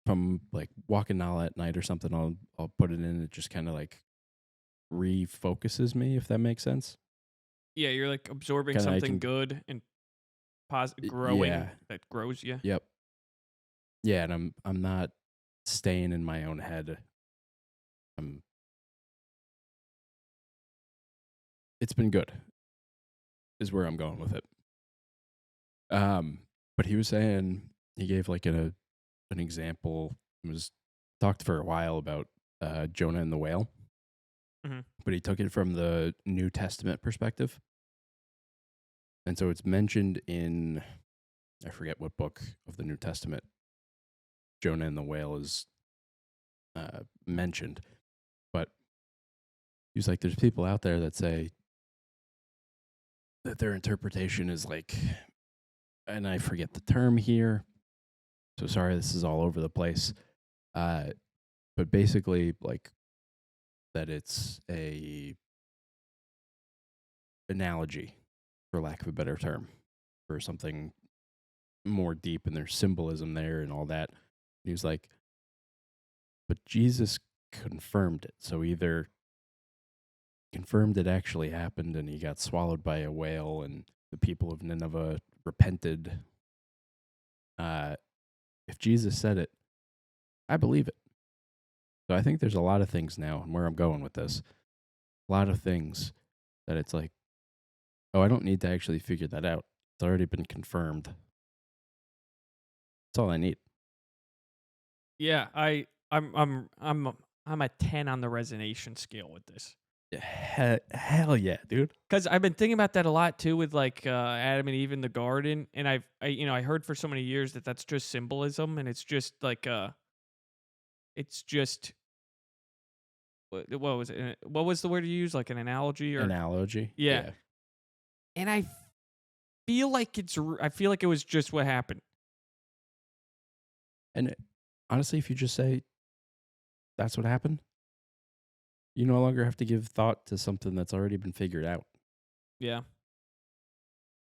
if I'm like walking all at night or something, I'll put it in. It just kind of like refocuses me, if that makes sense. Yeah, you're like absorbing Kind of I something can, good and growing yeah, that grows you. yep, yeah, and I'm not staying in my own head. I'm. It's been good, is where I'm going with it. But he was saying he gave like an example. It was talked for a while about Jonah and the whale, Hmm. but he took it from the New Testament perspective. And so it's mentioned in, I forget what book of the New Testament Jonah and the whale is mentioned, but he's like, there's people out there that say that their interpretation is like, and I forget the term here. So sorry, this is all over the place. Uh, but basically, like, that it's a analogy, for lack of a better term, for something more deep, and there's symbolism there and all that. He was like, but Jesus confirmed it. So either confirmed it actually happened and he got swallowed by a whale and the people of Nineveh repented. Uh, if Jesus said it, I believe it. So I think there's a lot of things now, and where I'm going with this, a lot of things that it's like, oh, I don't need to actually figure that out. It's already been confirmed. That's all I need. Yeah, I'm a 10 on the resonation scale with this. Yeah, hell yeah, dude. Cuz I've been thinking about that a lot too with like Adam and Eve in the garden, and I heard for so many years that that's just symbolism, and it's just like it's just what was it? What was the word you used? Like an analogy or Analogy. yeah. Yeah. And I feel like I feel like it was just what happened. And honestly, if you just say that's what happened, you no longer have to give thought to something that's already been figured out. Yeah.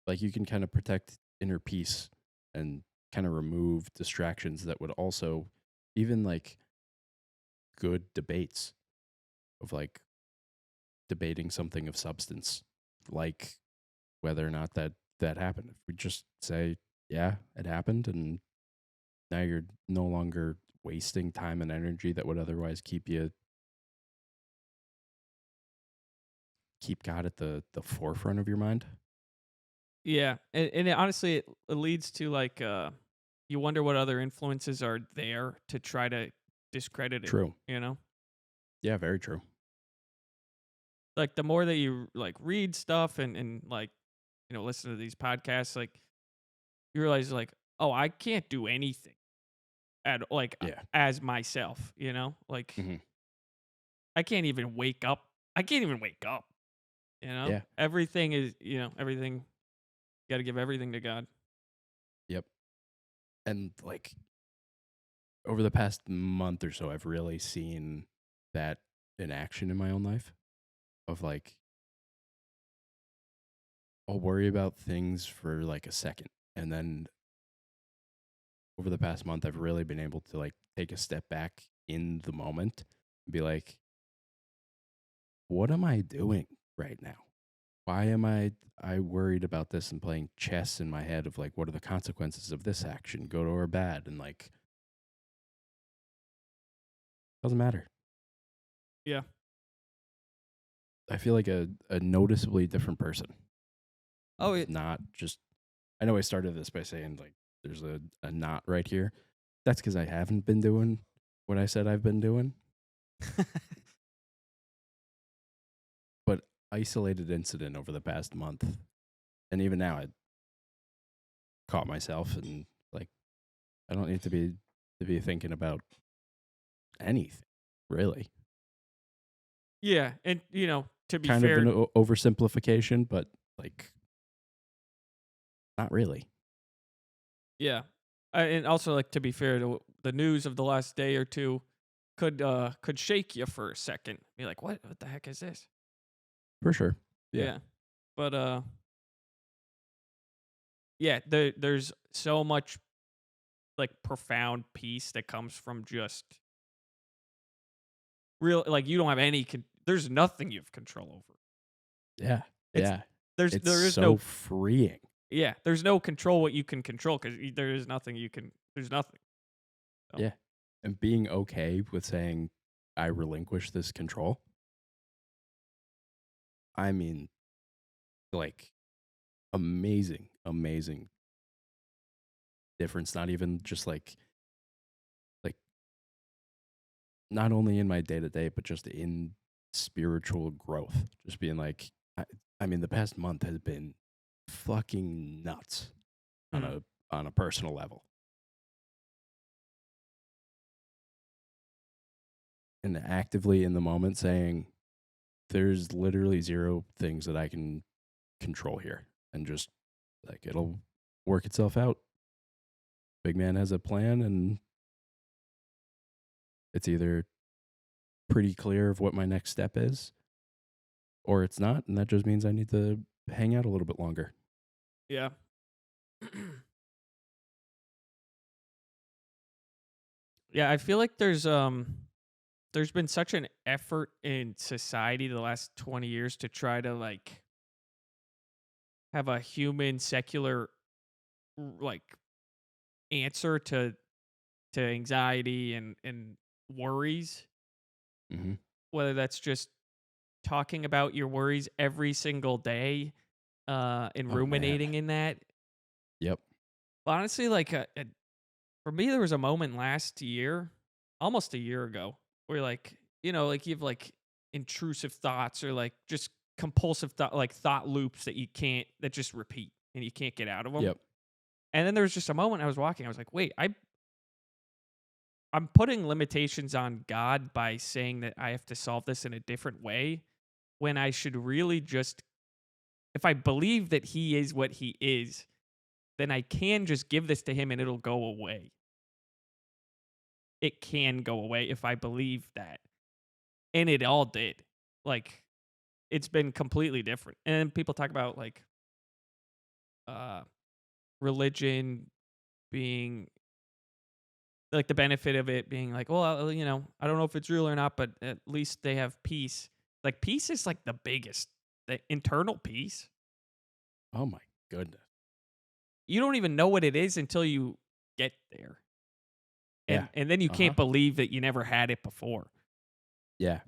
Like you can kind of protect inner peace and kind of remove distractions that would also, even like good debates of like debating something of substance, like whether or not that happened. If we just say, yeah, it happened, and now you're no longer wasting time and energy that would otherwise keep God at the forefront of your mind. Yeah. And honestly, it leads to like you wonder what other influences are there to try to discredit it, True. you know? Yeah, very true. Like the more that you like read stuff and like, listen to these podcasts, like you realize like, oh, I can't do anything at like Yeah. as myself, you know? Like Hmm. I can't even wake up. I can't even wake up, you know? Yeah. Everything is, everything you got to give everything to God. Yep. And like over the past month or so, I've really seen that in action in my own life of like, I'll worry about things for like a second. And then over the past month, I've really been able to like take a step back in the moment and be like, what am I doing right now? Why am I worried about this and playing chess in my head of like, what are the consequences of this action, good or bad? And like, doesn't matter. Yeah. I feel like a noticeably different person. Oh, Not just, I know I started this by saying like, there's a knot right here. That's because I haven't been doing what I said I've been doing. But isolated incident over the past month. And even now, I caught myself and like, I don't need to be thinking about anything, really. yeah. And, to be Kind of fair, an oversimplification, but like, not really. yeah. And also, like, to be fair, the news of the last day or two could shake you for a second. Be like, what the heck is this? For sure. Yeah. Yeah. But, yeah, there's so much, like, profound peace that comes from just real, like, you don't have there's nothing you have control over. Yeah. It's, Yeah. It's there is so no, freeing. yeah, there's no control what you can control because there is nothing there's nothing. So, Yeah. And being okay with saying, I relinquish this control. I mean, like, amazing, amazing difference. Not even just like, not only in my day to day, but just in spiritual growth. Just being like, I mean, the past month has been fucking nuts on mm, a personal level. And actively in the moment saying, there's literally zero things that I can control here. And just like, it'll work itself out. Big man has a plan, and it's either pretty clear of what my next step is, or it's not. And that just means I need to hang out a little bit longer. yeah. Yeah, I feel like there's been such an effort in society the last 20 years to try to like have a human secular like answer to anxiety and worries, Mm-hmm. whether that's just talking about your worries every single day and Oh, man. ruminating in that. Yep. But honestly, like for me there was a moment last year, almost a year ago, where like, like you have like intrusive thoughts or like just compulsive thought loops that just repeat and you can't get out of them. Yep. And then there was just a moment I was walking, I was like, wait, I'm putting limitations on God by saying that I have to solve this in a different way when I should really just, if I believe that he is what he is, then I can just give this to him and it'll go away. It can go away if I believe that. And it all did. Like, it's been completely different. And people talk about like uh religion being like the benefit of it being like, well, I don't know if it's real or not, but at least they have peace. Like peace is like the biggest, the internal peace. Oh my goodness. You don't even know what it is until you get there. Yeah. And then you can't believe that you never had it before. Yeah.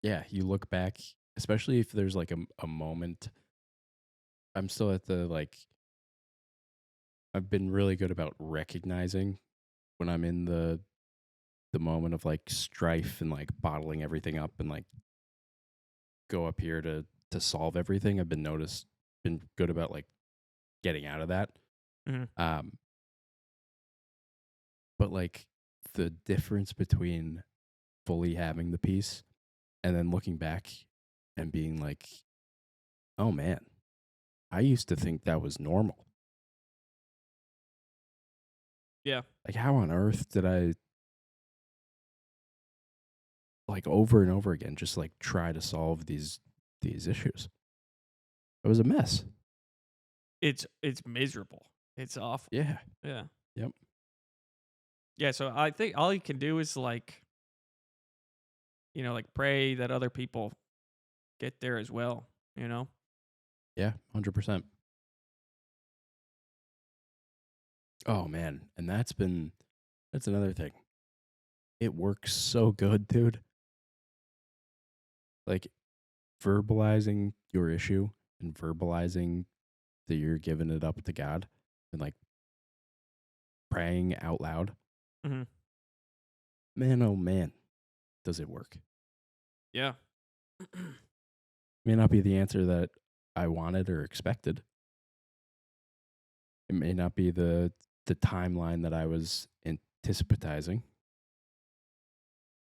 Yeah. You look back, especially if there's like a moment. I'm still at the like, I've been really good about recognizing when I'm in the moment of like strife and like bottling everything up and like go up here to solve everything. I've been good about like getting out of that. Mhm. But like the difference between fully having the peace and then looking back and being like, oh man, I used to think that was normal. Yeah. Like, how on earth did I, like, over and over again, just like try to solve these issues? It was a mess. It's miserable. It's awful. Yeah. Yeah. Yep. Yeah, so I think all you can do is like, like pray that other people get there as well, Yeah. 100%. Oh man, and that's another thing. It works so good, dude. Like verbalizing your issue and verbalizing that you're giving it up to God and like praying out loud. Mm-hmm. Man, oh man, does it work? Yeah. May not be the answer that I wanted or expected. It may not be the timeline that I was anticipating.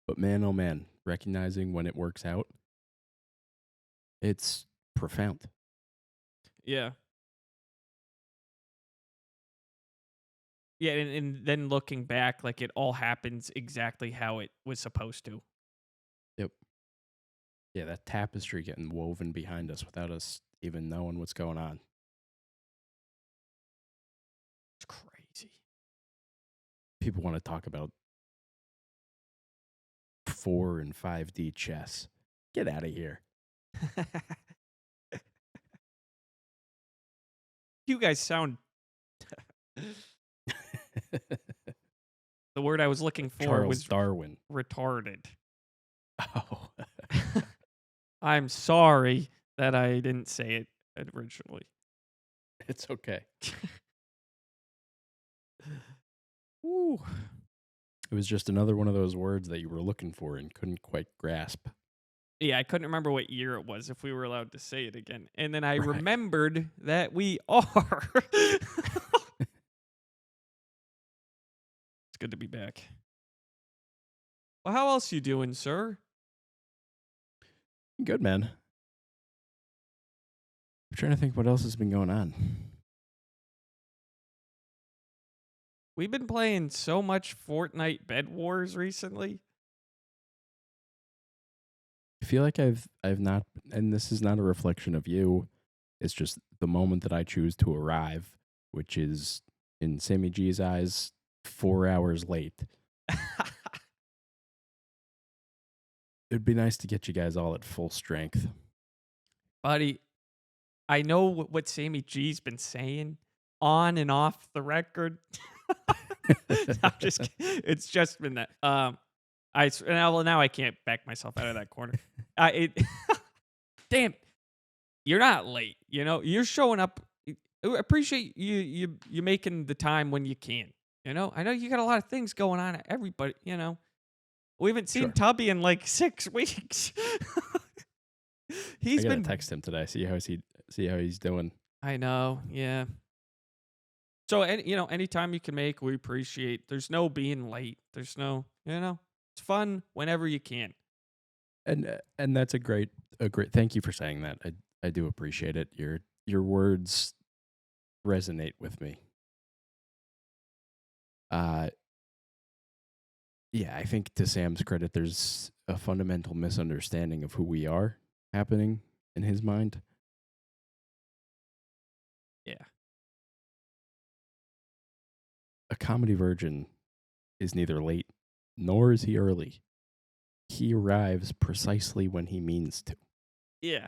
But man, oh man, recognizing when it works out, it's profound. Yeah. Yeah, and then looking back, like it all happens exactly how it was supposed to. Yep. Yeah, that tapestry getting woven behind us without us even knowing what's going on. It's crazy. People want to talk about 4 and 5D chess. Get out of here. You guys sound the word I was looking for Charles was Darwin. retarded. Oh. I'm sorry that I didn't say it originally. It's okay. Ooh. It was just another one of those words that you were looking for and couldn't quite grasp. Yeah, I couldn't remember what year it was if we were allowed to say it again. And then I Right. remembered that we are. It's good to be back. Well, how else you doing, sir? Good, man. I'm trying to think what else has been going on. We've been playing so much Fortnite Bed Wars recently. I feel like I've not, and this is not a reflection of you. It's just the moment that I choose to arrive, which is in Sammy G's eyes, 4 hours late. It'd be nice to get you guys all at full strength. Buddy, I know what Sammy G's been saying on and off the record. I'm just kidding. It's just been that. Now I can't back myself out of that corner. Damn, you're not late. You're showing up. I appreciate you making the time when you can. I know you got a lot of things going on. Everybody, we haven't seen Sure. Tubby in like 6 weeks. I gotta text him today. See how he's doing. I know. Yeah. So, anytime you can make, we appreciate. There's no being late. There's no, it's fun whenever you can. And that's a great. Thank you for saying that. I do appreciate it. Your words resonate with me. Uh, yeah, I think to Sam's credit, there's a fundamental misunderstanding of who we are happening in his mind. Yeah. A comedy virgin is neither late nor is he early. He arrives precisely when he means to. Yeah.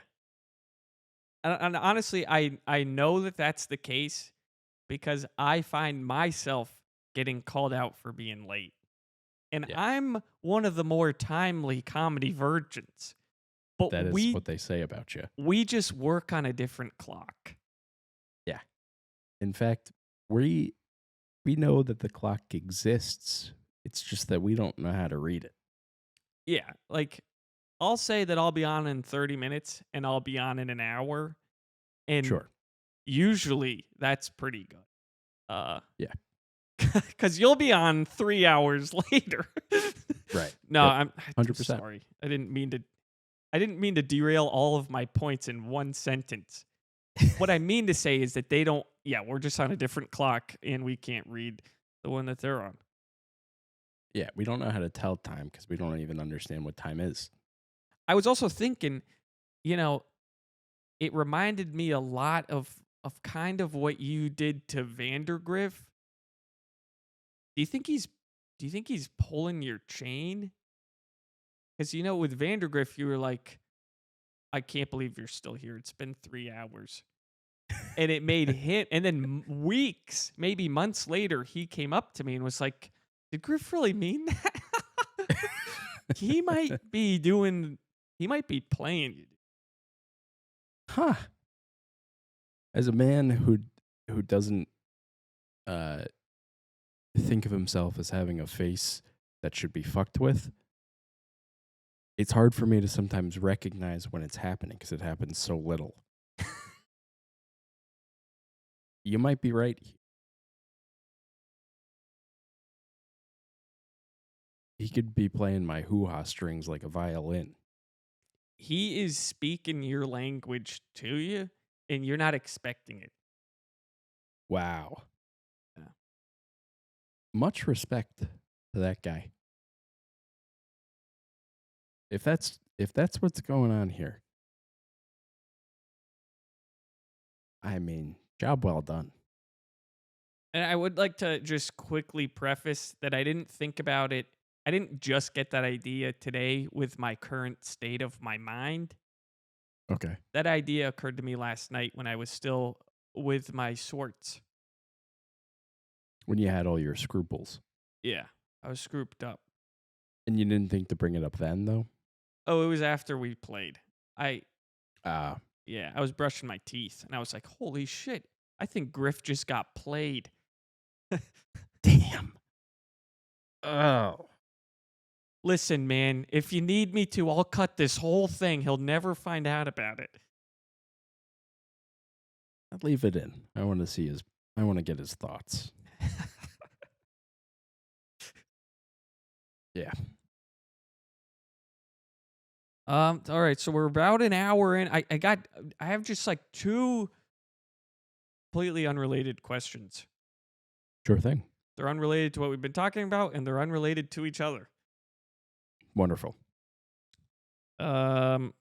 And honestly, I know that that's the case because I find myself getting called out for being late. And Yeah, I'm one of the more timely comedy virgins. But that is what they say about you. we just work on a different clock. Yeah. In fact, we know that the clock exists. It's just that we don't know how to read it. Yeah, like I'll say that I'll be on in 30 minutes and I'll be on in an hour. And Sure. usually that's pretty good. Yeah. Because you'll be on 3 hours later. Right. No, Yep. I'm 100%. sorry. I didn't mean to derail all of my points in one sentence. What I mean to say is that they don't. Yeah, we're just on a different clock and we can't read the one that they're on. Yeah, we don't know how to tell time because we don't even understand what time is. I was also thinking, you know, it reminded me a lot of kind of what you did to Vandergriff. Do you think he's pulling your chain? Because with Vandergriff, you were like, I can't believe you're still here. It's been 3 hours. And it made him, and then weeks, maybe months later, he came up to me and was like, did Griff really mean that? he might be doing, he might be playing you. Huh. As a man who doesn't uh, think of himself as having a face that should be fucked with, it's hard for me to sometimes recognize when it's happening because it happens so little. You might be right. He could be playing my hoo-ha strings like a violin. He is speaking your language to you, and you're not expecting it. Wow. Yeah. Much respect to that guy. If that's what's going on here, I mean, job well done. And I would like to just quickly preface that I didn't think about it. I didn't just get that idea today with my current state of my mind. Okay. That idea occurred to me last night when I was still with my sorts. When you had all your scruples. Yeah, I was scooped up. And you didn't think to bring it up then, though? Oh, it was after we played. Ah. Yeah, I was brushing my teeth and I was like, holy shit, I think Griff just got played. Damn. Oh. Listen, man, if you need me to, I'll cut this whole thing. He'll never find out about it. I'll leave it in. I want to get his thoughts. Yeah. All right, so we're about an hour in. I have just like two completely unrelated questions. Sure thing. They're unrelated to what we've been talking about, and they're unrelated to each other. Wonderful. Are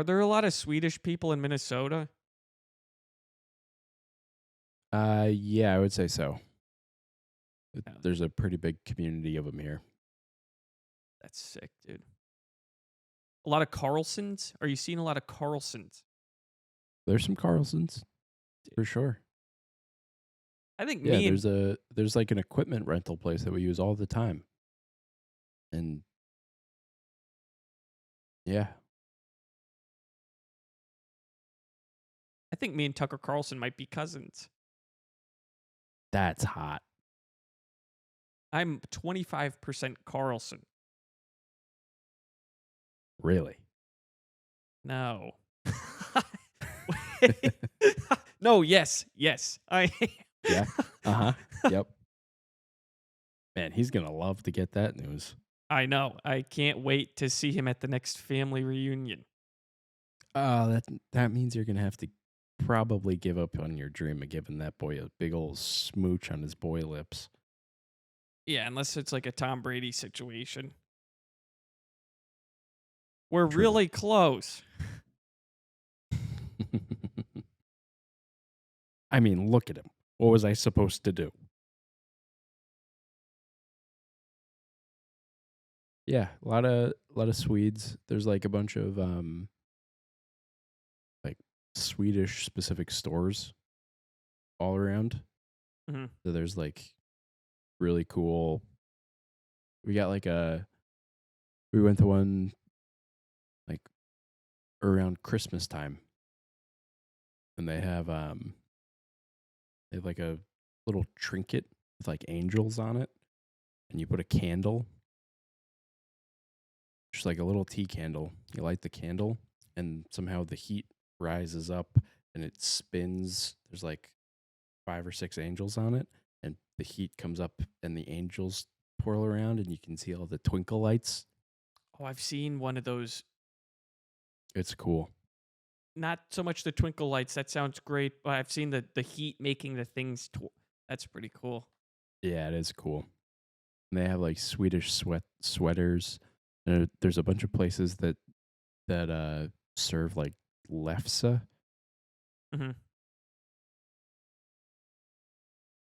there a lot of Swedish people in Minnesota? Yeah, I would say so. Yeah. There's a pretty big community of them here. That's sick, dude. A lot of Carlsons? Are you seeing a lot of Carlsons? There's some Carlsons, for sure. I think Yeah, there's like an equipment rental place that we use all the time. And yeah. I think me and Tucker Carlson might be cousins. That's hot. I'm 25% Carlson. Really? No. No, yes. I am. Yeah. Uh-huh. Yep. Man, he's gonna love to get that news. I know. I can't wait to see him at the next family reunion. That means you're gonna have to probably give up on your dream of giving that boy a big old smooch on his boy lips. Yeah, unless it's like a Tom Brady situation. We're True. really close. I mean, look at him. What was I supposed to do? Yeah, a lot of Swedes. There's like a bunch of like Swedish specific stores all around. Mhm. So there's like really cool. We got like a we went to one like around Christmas time, and they have like a little trinket with like angels on it, and you put a candle, just like a little tea candle. You light the candle, and somehow the heat rises up and it spins. There's like 5 or 6 angels on it, and the heat comes up, and the angels twirl around, and you can see all the twinkle lights. Oh, I've seen one of those. It's cool. Not so much the twinkle lights. That sounds great, but I've seen the heat making the things. That's pretty cool. Yeah, it is cool. And they have like Swedish sweaters. There's a bunch of places that serve like lefse, Hmm.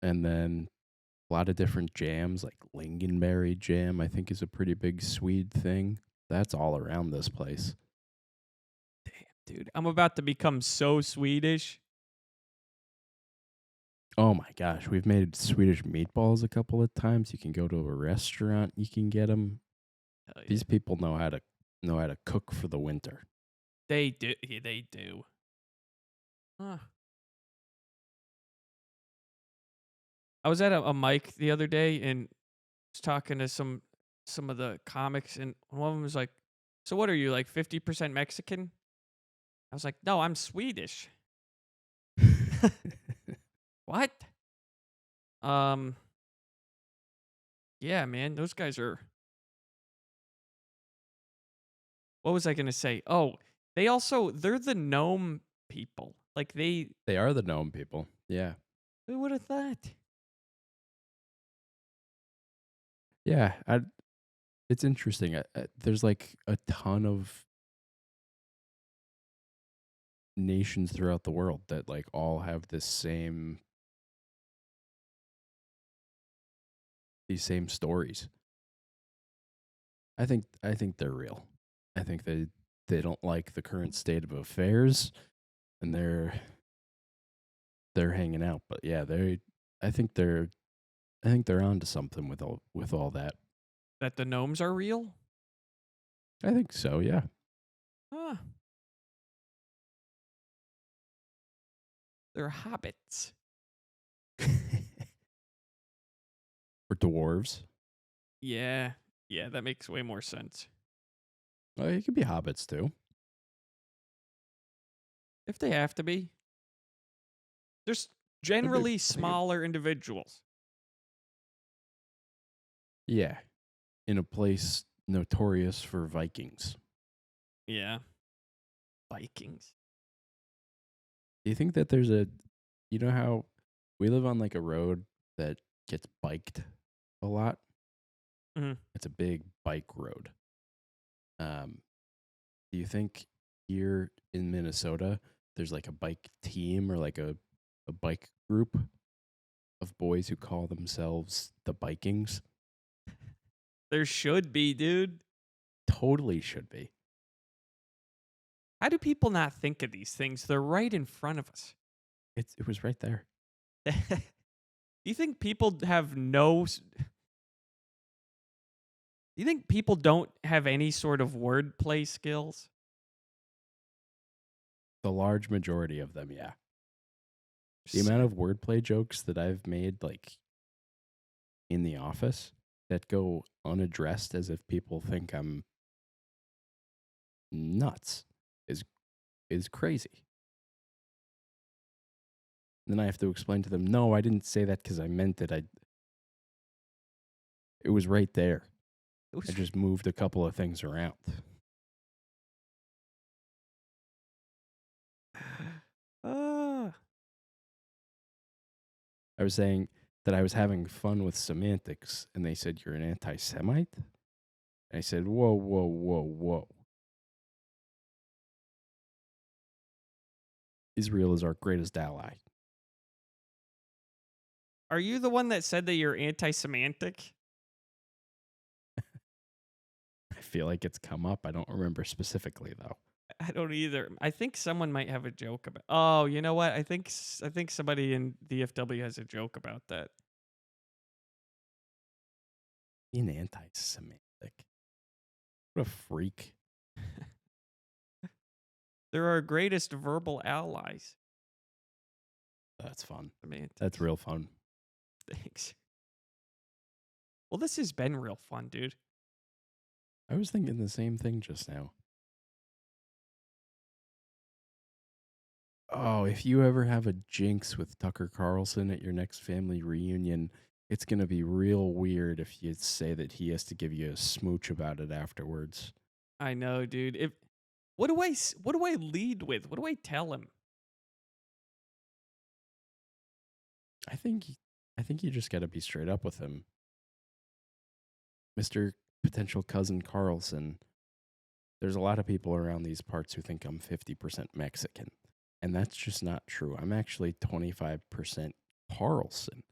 and then a lot of different jams, like lingonberry jam. I think is a pretty big Swede thing. That's all around this place. Damn, dude, I'm about to become so Swedish. Oh my gosh, we've made Swedish meatballs a couple of times. You can go to a restaurant, you can get them. Hell yeah, These people know how to cook for the winter. they do. Yeah, they do. Huh. I was at a mic the other day and was talking to some of the comics, and one of them was like, "So what are you, like 50% Mexican?" I was like, "No, I'm Swedish." What? Um, yeah, man, those guys are. What was I gonna say? Oh, they're the gnome people. Like They are the gnome people. Yeah. who would have thought? Yeah, it's interesting. There's like a ton of nations throughout the world that like all have these same stories. I think they're real. I think they don't like the current state of affairs, and they're hanging out. But yeah, I think they're I think they're onto something with all that. That the gnomes are real? I think so. Yeah. Huh. They're hobbits. Or dwarves. Yeah. Yeah, that makes way more sense. Oh, it could be hobbits too. If they have to be. They're Could be. generally They could, smaller individuals. yeah, in a place notorious for Vikings. Yeah. Vikings. Do you think that you know how we live on like a road that gets biked a lot? Mhm. It's a big bike road. Um, do you think here in Minnesota there's like a bike team or like a bike group of boys who call themselves the Vikings? There should be, dude. Totally should be. How do people not think of these things? They're right in front of us. It was right there. Do you think people have no Do you think people don't have any sort of wordplay skills? The large majority of them, yeah. The S- amount of wordplay jokes that I've made like in the office that go unaddressed as if people think I'm nuts is crazy. Then I have to explain to them, no, I didn't say that because I meant it. It was right there. It I was just moved a couple of things around. Ah. I was saying that I was having fun with semantics, and they said, you're an anti-Semite? And I said, whoa, whoa, whoa, whoa. Israel is our greatest ally. Are you the one that said that you're anti-semantic? I feel like it's come up. I don't remember specifically, though. I don't either. I think someone might have a joke about. Oh, you know what? I think somebody in DFW has a joke about that. Being anti-Semitic. What a freak. They're our greatest verbal allies. That's fun. Semantics. That's real fun. Thanks. Well, this has been real fun, dude. I was thinking the same thing just now. Oh, if you ever have a jinx with Tucker Carlson at your next family reunion, it's going to be real weird if you say that he has to give you a smooch about it afterwards. I know, dude. What do I lead with? What do I tell him? I think you just got to be straight up with him. Mr. Potential Cousin Carlson, there's a lot of people around these parts who think I'm 50% Mexican. And that's just not true. I'm actually 25% Carlson.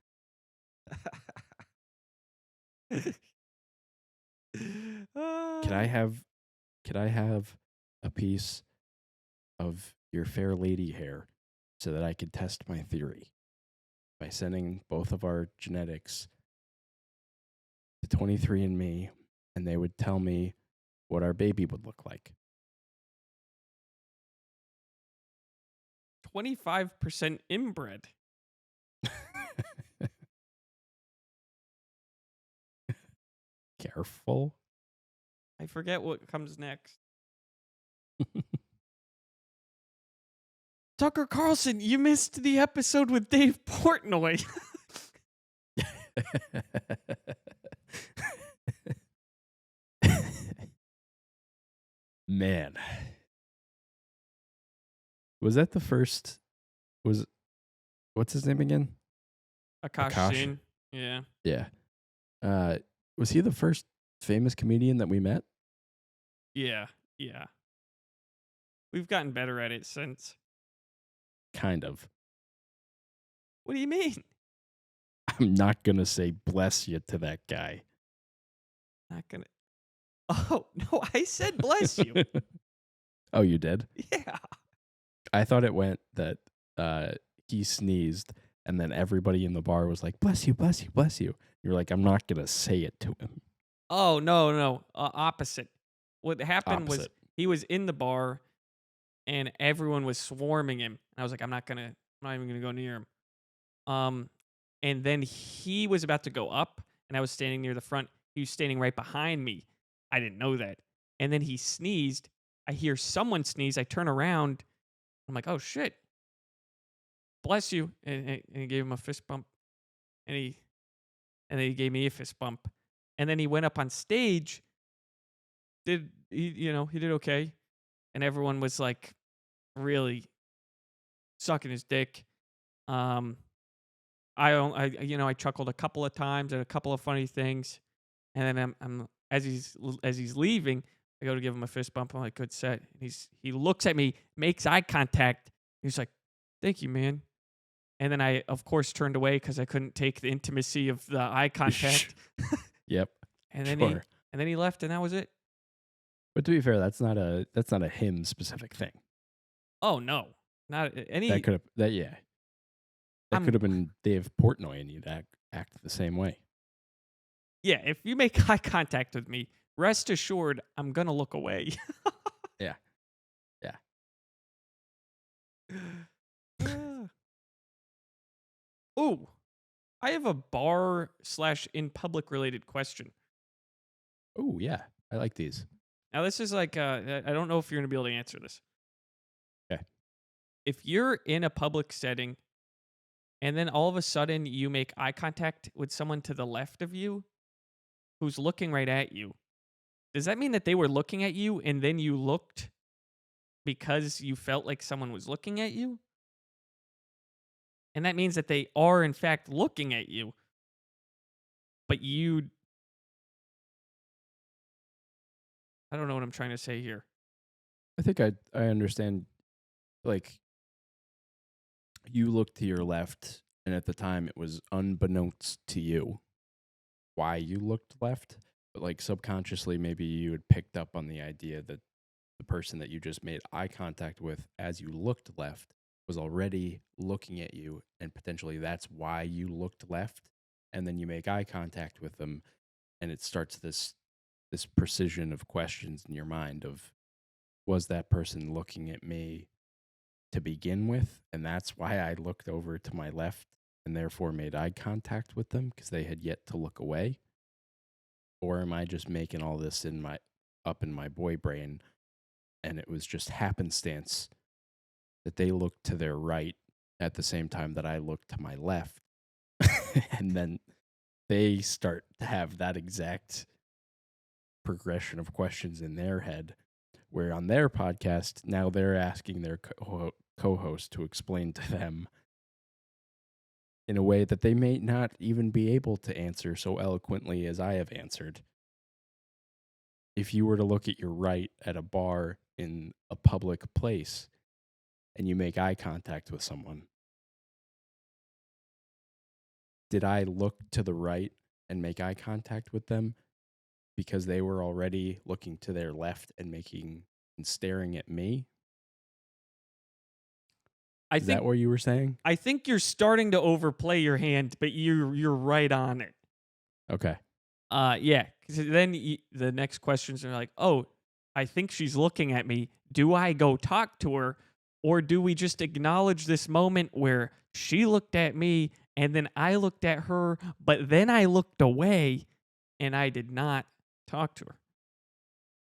Could I have a piece of your fair lady hair so that I could test my theory by sending both of our genetics to 23andMe, and they would tell me what our baby would look like? 25% inbred. Careful. I forget what comes next. Tucker Carlson, you missed the episode with Dave Portnoy. Man. Was that the first? What's his name again? Akash Singh. Yeah. Yeah. Was he the first famous comedian that we met? Yeah. Yeah. We've gotten better at it since. Kind of. What do you mean? I'm not going to say bless you to that guy. Not gonna. Oh, no, I said bless you. Oh, you did? Yeah. I thought it went that he sneezed, and then everybody in the bar was like, bless you, bless you, bless you. You're like, I'm not going to say it to him. Oh, no. Opposite. What happened was Opposite. he was in the bar and everyone was swarming him. I was like, I'm not even gonna go near him. And then he was about to go up and I was standing near the front. He was standing right behind me. I didn't know that. And then he sneezed. I hear someone sneeze. I turn around. I'm like, oh shit. Bless you. And he gave him a fist bump. And then he gave me a fist bump. And then he went up on stage. He did okay. And everyone was like really sucking his dick. I chuckled a couple of times at a couple of funny things. And then I'm as he's leaving, I go to give him a fist bump. I'm like, good set. He looks at me, makes eye contact. He's like, thank you, man. And then I, of course, turned away because I couldn't take the intimacy of the eye contact. Yep. And then sure. he left, and that was it. But to be fair, that's not a him specific thing. Oh no, not any. That could have been Dave Portnoy, and you'd act the same way. Yeah, if you make eye contact with me, rest assured, I'm gonna look away. Yeah. Oh, I have a bar/in public related question. Oh yeah, I like these. Now this is like I don't know if you're gonna be able to answer this. Okay. If you're in a public setting and then all of a sudden you make eye contact with someone to the left of you who's looking right at you. Does that mean that they were looking at you and then you looked because you felt like someone was looking at you? And that means that they are in fact looking at you, but I don't know what I'm trying to say here. I think I understand. Like, you look to your left, and at the time it was unbeknownst to you why you looked left, but like subconsciously maybe you had picked up on the idea that the person that you just made eye contact with as you looked left was already looking at you, and potentially that's why you looked left, and then you make eye contact with them, and it starts this precision of questions in your mind of, was that person looking at me to begin with, and that's why I looked over to my left and therefore made eye contact with them because they had yet to look away? Or am I just making all this in my boy brain, and it was just happenstance that they looked to their right at the same time that I looked to my left, and then they start to have that exact progression of questions in their head, where on their podcast now they're asking their co-host to explain to them in a way that they may not even be able to answer so eloquently as I have answered. If you were to look at your right at a bar in a public place and you make eye contact with someone, did I look to the right and make eye contact with them because they were already looking to their left and staring at me? Is that what you were saying? I think you're starting to overplay your hand, but you're right on it. Okay. Yeah. 'Cause then the next questions are like, oh, I think she's looking at me. Do I go talk to her, or do we just acknowledge this moment where she looked at me and then I looked at her, but then I looked away and I did not talk to her?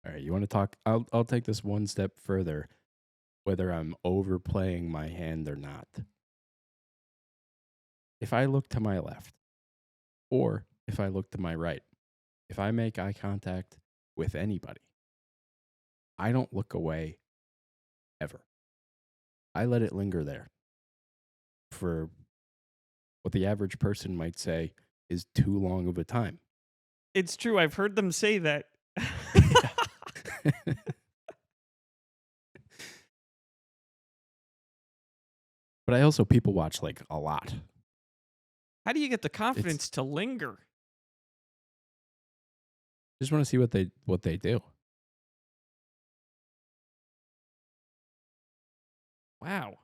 All right, you want to talk? I'll take this one step further, whether I'm overplaying my hand or not. If I look to my left, or if I look to my right, if I make eye contact with anybody, I don't look away ever. I let it linger there for what the average person might say is too long of a time. It's true. I've heard them say that. But I also people watch like a lot. How do you get the confidence to linger? Just want to see what they do. Wow.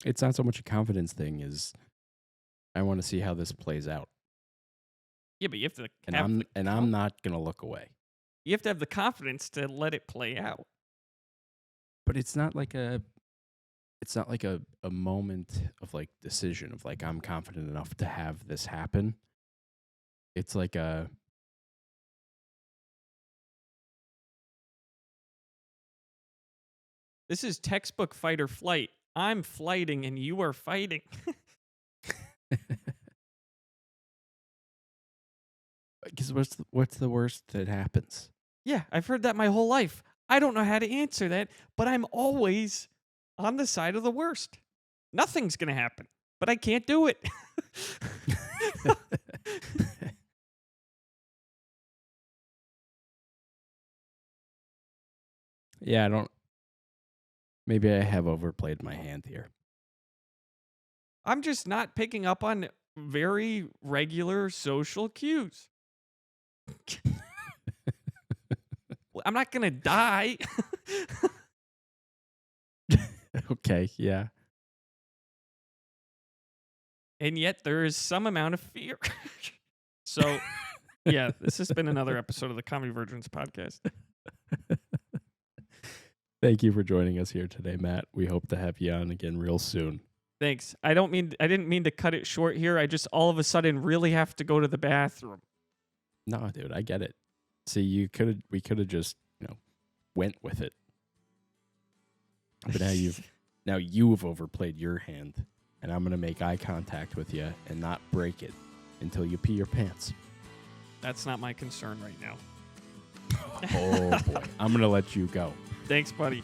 It's not so much a confidence thing as I want to see how this plays out. Yeah, but you have to I'm not going to look away. You have to have the confidence to let it play out. But it's not like a moment of like decision of like I'm confident enough to have this happen. It's like this is textbook fight or flight. I'm flighting and you are fighting. Because what's the worst that happens? Yeah, I've heard that my whole life. I don't know how to answer that, but I'm always on the side of the worst. Nothing's going to happen, but I can't do it. Yeah, maybe I have overplayed my hand here. I'm just not picking up on very regular social cues. I'm not going to die. Okay, yeah. And yet there is some amount of fear. So, yeah, this has been another episode of the Comedy Virgins podcast. Thank you for joining us here today, Matt. We hope to have you on again real soon. Thanks. I didn't mean to cut it short here. I just all of a sudden really have to go to the bathroom. No, dude, I get it. See, we could have just, went with it. But now you've overplayed your hand. and I'm going to make eye contact with you and not break it until you pee your pants. That's not my concern right now. Oh, boy. I'm going to let you go. Thanks, buddy.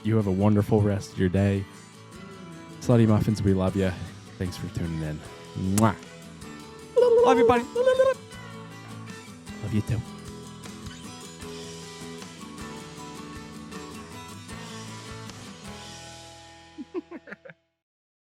You have a wonderful rest of your day. Slutty Muffins, we love you. Thanks for tuning in. Mwah. Love you, buddy. Love you too.